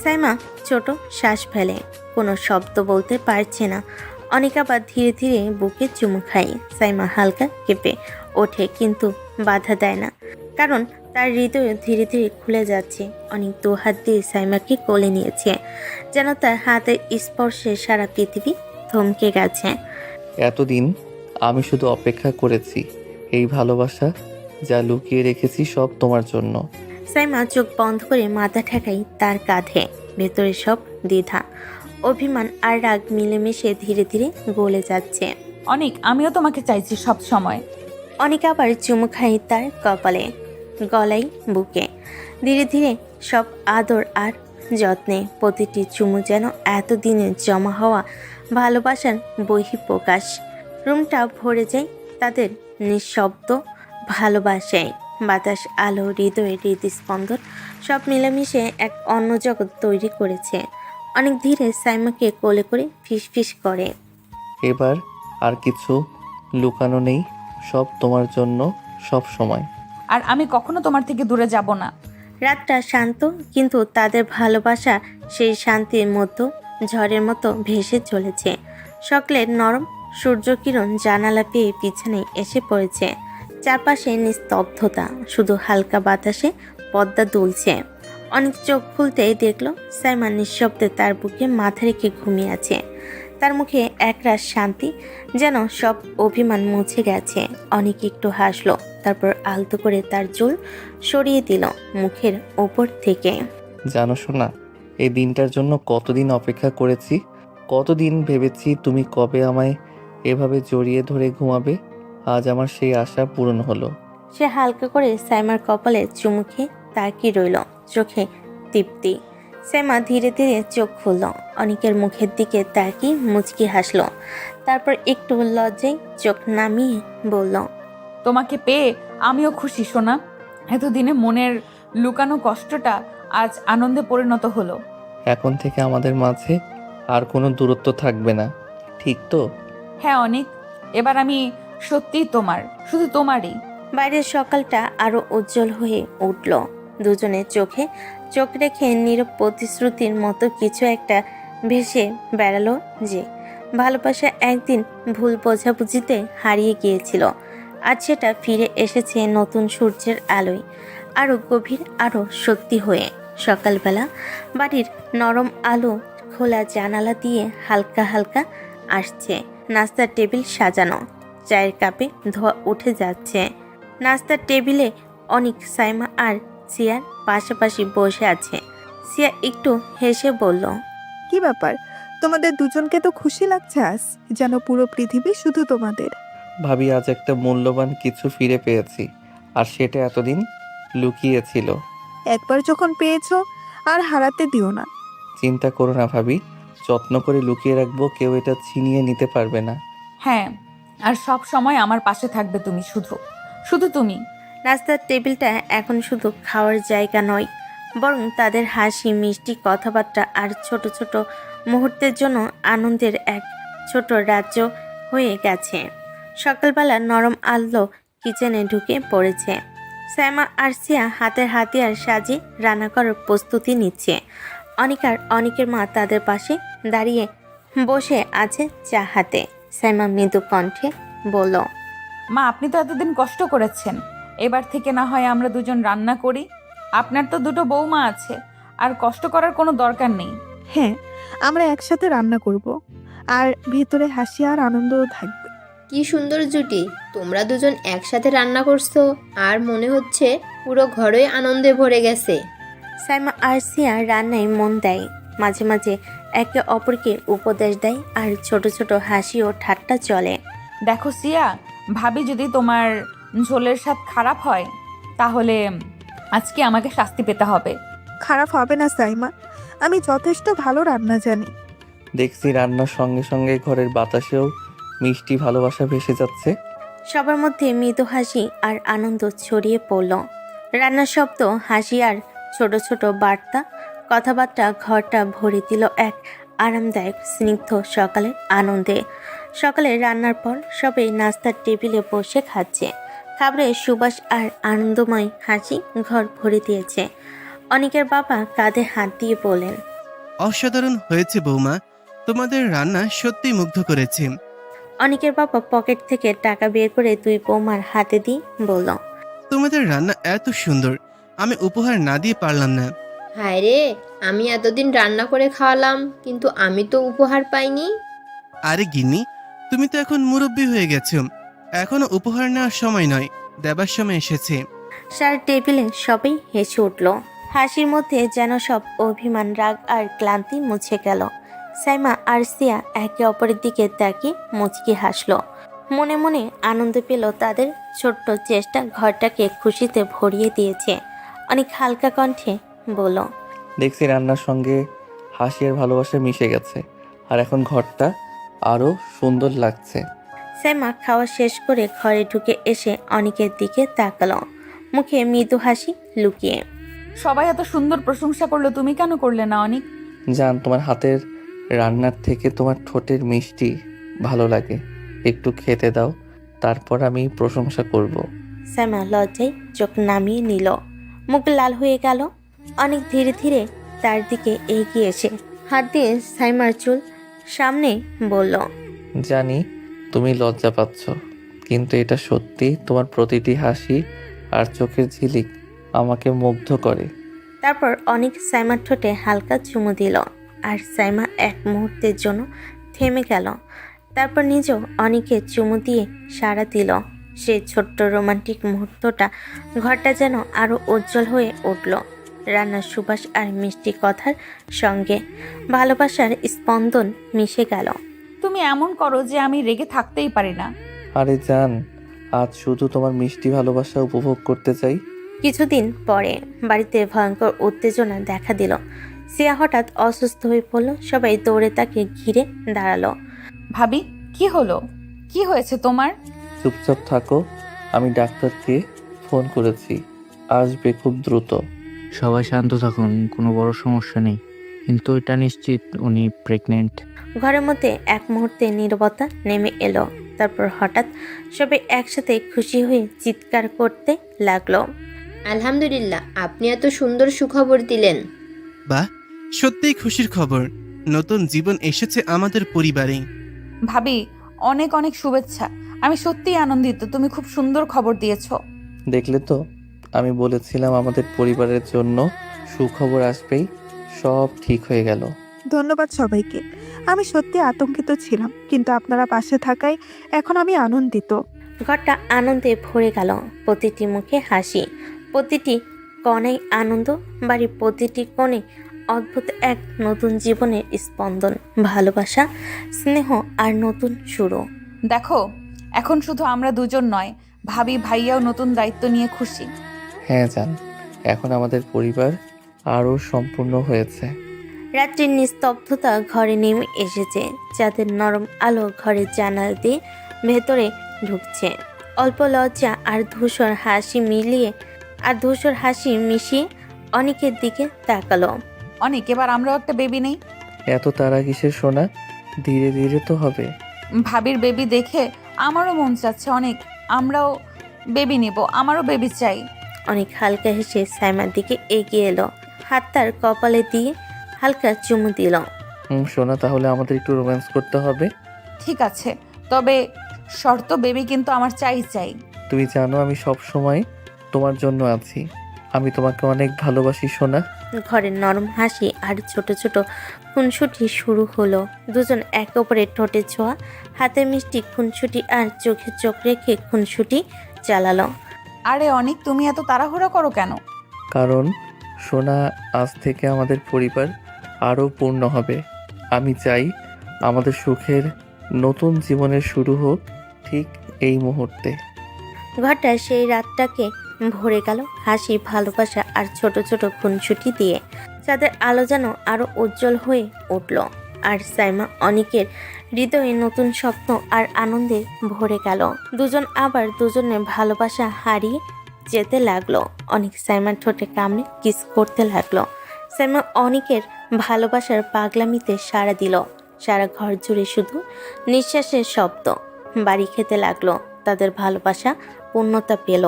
সাইমা ছোট শ্বাস ফেলে, কোনো শব্দ বলতে পারছে না। অনেক আবার ধীরে ধীরে বুকে চুমু খায়। সাইমা হালকা কেঁপে ওঠে, কিন্তু বাধা দেয় না, কারণ তার হৃদয় ধীরে ধীরে খুলে যাচ্ছে। অনেক দু হাত দিয়ে সাইমাকে কোলে নিয়েছে, যেন তার হাতের স্পর্শে সারা পৃথিবী থমকে গেছে। এতদিন আমি শুধু অপেক্ষা করেছি, এই ভালোবাসা যা লুকিয়ে রেখেছি সব তোমার জন্য। সাইমা চোখ বন্ধ করে মাথা ঠেকাই তার কাঁধে। ভেতরে সব দ্বিধা, অভিমান আর রাগ মিলেমিশে ধীরে ধীরে গলে যাচ্ছে। অনেক, আমিও তোমাকে চাইছি সব সময়। অনেক আবার চুমু খাই তার কপালে, গলায়, বুকে। ধীরে ধীরে সব আদর আর যত্নে। প্রতিটি চুমু যেন এতদিনের জমা হওয়া ভালোবাসার বহিঃপ্রকাশ। রুমটা ভরে যায় তাদের নিঃশব্দ ভালোবাসায়। বাতাস, আলো, হৃদয়ের হৃদস্পন্দন সব মিলেমিশে এক অন্য জগৎ তৈরি করেছে। অনেক ধীরে সাইমাকে কোলে করে ফিসফিস করে। এবার আর কিছু লুকানো নেই, সব তোমার জন্য সব সময়। আর আমি কখনো তোমার থেকে দূরে যাব না। রাতটা শান্ত, কিন্তু তাদের ভালোবাসা সেই শান্তির মধ্যে ঝড়ের মতো ভেসে চলেছে। সকালের নরম সূর্যকিরণ জানালা পেয়ে পিছনে এসে পড়েছে। চারপাশে নিস্তব্ধতা, শুধু হালকা বাতাসে পদ্মা দুলছে। অনেক চোখ খুলতেই দেখলো সাইমা নিঃশব্দে তার বুকে মাথা রেখে ঘুমিয়ে আছে। তার মুখে একরাশ শান্তি, যেন সব অভিমান মুছে গেছে। অনেক একটু হাসলো, তারপর আলতো করে তার চুল সরিয়ে দিল মুখের ওপর থেকে। জানো শোনা, এই দিনটার জন্য কতদিন অপেক্ষা করেছি, কতদিন ভেবেছি তুমি কবে আমায় এভাবে জড়িয়ে ধরে ঘুমাবে। আজ আমার সেই আশা পূরণ হলো। সে হালকা করে সাইমার কপালে চুমু খেয়ে তাকিয়ে রইল, চোখে তৃপ্তি। সাইমা ধীরে ধীরে চোখ খুলল, অনেকের মুখের দিকে তাকিয়ে মুচকি হাসলো, তারপর একটু লজ্জায় চোখ নামিয়ে বলল, তোমাকে পেয়ে আমিও খুশি সোনা। এতদিনে মনের লুকানো কষ্টটা আজ আনন্দে পরিণত হলো। এখন থেকে আমাদের মাঝে আর কোনো দূরত্ব থাকবে না, ঠিক তো? হ্যাঁ অনেক, এবার আমি সত্যিই তোমার, শুধু তোমারই। বাইরের সকালটা আরো উজ্জ্বল হয়ে উঠল। দুজনের চোখে চোখ রেখে নীরব প্রতিশ্রুতির মতো কিছু একটা ভেসে বেড়ালো যে ভালোবাসা একদিন ভুল বোঝাবুঝিতে হারিয়ে গিয়েছিল, আজ সেটা ফিরে এসেছে নতুন সূর্যের আলোয়, আরও গভীর, আরও সত্যি হয়ে। সকালবেলা বাড়ির নরম আলো খোলা জানালা দিয়ে হালকা হালকা আসছে। নাস্তার টেবিল সাজানো, চায়ের কাপে ধোয়া উঠে যাচ্ছে। নাস্তার টেবিলে অনেক, সাইমা আর সিয়ার পাশাপাশি বসে আছে। সিয়া একটু হেসে বলল, কি ব্যাপার, তোমাদের দুজনকে তো খুশি লাগছে আজ, যেন পুরো পৃথিবী শুধু তোমাদের। ভাবি, আজ একটা মূল্যবান কিছু ফিরে পেয়েছি, আর সেটা এতদিন লুকিয়েছিল। একবার যখন পেয়েছো আর হারাতে দিও না। চিন্তা করো না ভাবি, যত্ন করে লুকিয়ে রাখবো, কেউ এটা ছিনিয়ে নিতে পারবে না। হ্যাঁ, আর সব সময় আমার পাশে থাকবে তুমি, শুধু শুধু তুমি। নাস্তার টেবিলটা এখন শুধু খাওয়ার জায়গা নয়, বরং তাদের হাসি, মিষ্টি কথাবার্তা আর ছোট ছোট মুহূর্তের জন্য আনন্দের এক ছোট রাজ্য হয়ে গেছে। সকালবেলা নরম আলো কিচেনে ঢুকে পড়েছে। সাইমা আর সিয়া হাতের হাতিয়ার সাজে রান্না করার প্রস্তুতি নিচ্ছে। অনিকের মা তাদের পাশে দাঁড়িয়ে বসে আছে চা হাতে। সাইমা মৃদু কণ্ঠে বলল, মা, আপনি তো এতদিন কষ্ট করেছেন, এবার থেকে না হয় আমরা দুজন রান্না করি। আপনার তো দুটো বৌমা আছে, আর কষ্ট করার কোনো দরকার নেই। হ্যাঁ, আমরা একসাথে রান্না করব, আর ভিতরে হাসি আর আনন্দও থাকবে। কি সুন্দর জুটি, তোমরা দুজন একসাথে রান্না করছো, আর মনে হচ্ছে পুরো ঘরই আনন্দে ভরে গেছে। সাইমা আর সিয়া রান্নায় মন দেয়, মাঝে মাঝে একে অপরকে উপদেশ দেয়, আর ছোট ছোট হাসি ও ঠাট্টা চলে। দেখো সিয়া, ভাবি যদি তোমার ঝোলের স্বাদ খারাপ হয়, তাহলে আজকে আমাকে শাস্তি পেতে হবে। খারাপ হবে না সাইমা, আমি যথেষ্ট ভালো রান্না জানি। দেখছি রান্নার সঙ্গে সঙ্গে ঘরের বাতাসেও মিষ্টি ভালোবাসা ভেসে যাচ্ছে। সবার মধ্যে মৃদু হাসি আর আনন্দ ছড়িয়ে পড়ল। রান্নার শব্দ, হাসি আর ছোট ছোট বার্তা কথাবার্তা ঘরটা ভরে দিল এক আরামদায়ক স্নিগ্ধ সকালের আনন্দে। সকালে রান্নার পর সবাই নাস্তার টেবিলে বসে খাচ্ছে। খাবারের সুবাস আর আনন্দময় হাসি ঘর ভরে দিয়েছে। অনিকের বাবা কাঁধে হাত দিয়ে বলেন, অসাধারণ হয়েছে বৌমা, তোমাদের রান্না সত্যি মুগ্ধ করেছে। অনিকের বাবা পকেট থেকে টাকা বের করে দুই বৌমার হাতে দিয়ে বলল, তোমাদের রান্না এত সুন্দর, আমি উপহার না দিয়ে পারলাম না। হায় রে, আমি এতদিন রান্না করে খাওয়ালাম, কিন্তু আমি তো উপহার পাইনি। আরে গিন্নি, তুমি তো এখন মুরব্বী হয়ে গেছো, এখনো উপহার নেওয়ার সময় নয়, দেবার সময় এসেছে। সার টেবিলে সবাই হেসে উঠল। হাসির মধ্যে যেন সব অভিমান, রাগ আর ক্লান্তি মুছে গেল। সাইমা আর সিয়া একে অপরের দিকে তাকিয়ে মুচকি হাসল। মনে মনে আনন্দ পেল, তাদের ছোট্ট চেষ্টা ঘরটাকে খুশিতে ভরিয়ে দিয়েছে। অনেক হালকা কণ্ঠে বলল, দেখছি রান্নার সঙ্গে হাসি আর ভালোবাসা মিশে গেছে, আর এখন ঘরটা আরও সুন্দর লাগছে। সাইমা খাওয়া শেষ করে ঘরে ঢুকে এসে অনিকের দিকে তাকালো, মুখে মৃদু হাসি লুকিয়ে। সবাই এত সুন্দর প্রশংসা করলো, তুমি কেন করলে না অনিক? জান, তোমার হাতের রান্নার থেকে তোমার ঠোঁটের মিষ্টি ভালো লাগে, একটু খেতে দাও, তারপর আমি প্রশংসা করব। সাইমা লজ্জায় চোখ নামিয়ে নিল, মুখ লাল হয়ে গেল। অনেক ধীরে ধীরে তার দিকে এগিয়ে এসে হাত দিয়ে সাইমার চুল সামনে বলল, জানি তুমি লজ্জা পাচ্ছ, কিন্তু এটা সত্যি, তোমার প্রতিটি হাসি আর চোখের ঝিলিক আমাকে মুগ্ধ করে। তারপর অনেক সাইমার ঠোঁটে হালকা চুমু দিল, আর সাইমা এক মুহূর্তের জন্য থেমে গেল। তারপর নিজেও অনেকে চুমু দিয়ে সাড়া দিল। সে ছোট্ট রোমান্টিক মুহূর্তটা ঘরটা যেন আরও উজ্জ্বল হয়ে উঠল। রান্নার সুবাস আর মিষ্টি কথার সঙ্গে ভালোবাসার স্পন্দন মিশে গেল। তুমি এমন করো যে আমি রেগে থাকতেই পারি না। আরে জান, আজ শুধু তোমার মিষ্টি ভালোবাসা উপভোগ করতে চাই। কিছুদিন পরে বাড়িতে ভয়ঙ্কর উত্তেজনা দেখা দিল। সিয়া হঠাৎ অসুস্থ হয়ে পড়ল। সবাই দৌড়ে তাকে ঘিরে দাঁড়ালো। ভাবি, কি হলো? কি হয়েছে তোমার? চুপচাপ থাকো, আমি ডাক্তারকে ফোন করেছি, আসবে খুব দ্রুত। সবাই শান্ত থাকুন, কোনো বড় সমস্যা নেই, কিন্তু এটা নিশ্চিত উনি প্রেগনেন্ট। ঘরের মধ্যে এক মুহূর্তে নীরবতা নেমে এলো। তারপর হঠাৎ সবাই একসাথে খুশি হয়ে চিৎকার করতে লাগলো। আলহামদুলিল্লাহ, আপনি এত সুন্দর সুখবর দিলেন। বাহ, সত্যিই খুশির খবর, নতুন জীবন এসেছে আমাদের পরিবারে। ভাবি, অনেক অনেক শুভেচ্ছা। আমি সত্যিই আনন্দিত, তুমি খুব সুন্দর খবর দিয়েছো। দেখলে তো, আমি বলেছিলাম আমাদের পরিবারের জন্য সুখবর আসবেই। সব ঠিক হয়ে গেল। ধন্যবাদ সবাইকে। আমি সত্যি আতঙ্কিত ছিলাম, কিন্তু আপনারা পাশে থাকায় এখন আমি আনন্দিত। ঘরটা আনন্দে ভরে গেল। প্রতিটি মুখে হাসি, প্রতিটি কোণে আনন্দ, বাড়ির প্রতিটি কোণে অদ্ভুত এক নতুন জীবনের স্পন্দন, ভালোবাসা, স্নেহ আর নতুন শুরু। দেখো, এখন শুধু আমরা দুজন নয়, ভাবি ভাইয়াও নতুন দায়িত্ব নিয়ে খুশি। হ্যাঁ জান, এখন আমাদের পরিবার আরও সম্পূর্ণ হয়েছে। রাত্রির নিস্তব্ধতা ঘরে নেমে এসেছে। চাঁদের নরম আলো ঘরের জানালা দিয়ে ভেতরে ঢুকছে। অল্প লজ্জা আর ধূসর হাসি মিশিয়ে অনেকের দিকে তাকালো। অনেক, এবার আমরাও একটা বেবি নেই। এত তারা কিসের সোনা, ধীরে ধীরে তো হবে। ভাবির বেবি দেখে আমারও মন চাচ্ছে অনেক, আমরাও বেবি নেব, আমারও বেবি চাই। অনেক হালকা হেসে সাইমার দিকে এগিয়ে এলো, হাত তার কপালে দিয়ে হালকা চুমু দিল। সোনা, তাহলে আমাদের একটু রোম্যান্স করতে হবে। ঠিক আছে, তবে শর্ত, বেবি কিন্তু আমার চাই। তুমি জানো আমি সব সময় তোমার জন্য আছি। আমি তোমাকে অনেক ভালোবাসি সোনা। ঘরের নরম হাসি আর ছোট ছোট খুনসুটি শুরু হলো। দুজন একে অপরের ঠোঁটে ছোঁয়া, হাতে মিষ্টি খুনসুটি আর চোখে চোখ রেখে খুনসুটি চালালো। আরে অনেক, তুমি এত তাড়াহুড়ো করো কেন? কারণ সোনা, আজ থেকে আমাদের পরিবার আরও পূর্ণ হবে। আমি চাই আমাদের সুখের নতুন জীবনের শুরু হোক ঠিক এই মুহূর্তে। ঘরটা সেই রাতটাকে ভরে গেল হাসি, ভালোবাসা আর ছোট ছোট খুনসুটি দিয়ে। চাঁদের আলো যেন আরো উজ্জ্বল হয়ে উঠল, আর সাইমা অনেকের হৃদয়ে নতুন স্বপ্ন আর আনন্দে ভরে গেল। দুজন আবার দুজনের ভালোবাসা হারিয়ে যেতে লাগলো। অনেক সাইমার ঠোঁটে কামড়ে কিস করতে লাগলো। সাইমা অনেকের ভালোবাসার পাগলামিতে সাড়া দিল। সারা ঘর জুড়ে শুধু নিঃশ্বাসের শব্দ। বাড়ি খেতে লাগলো, তাদের ভালোবাসা পূর্ণতা পেল।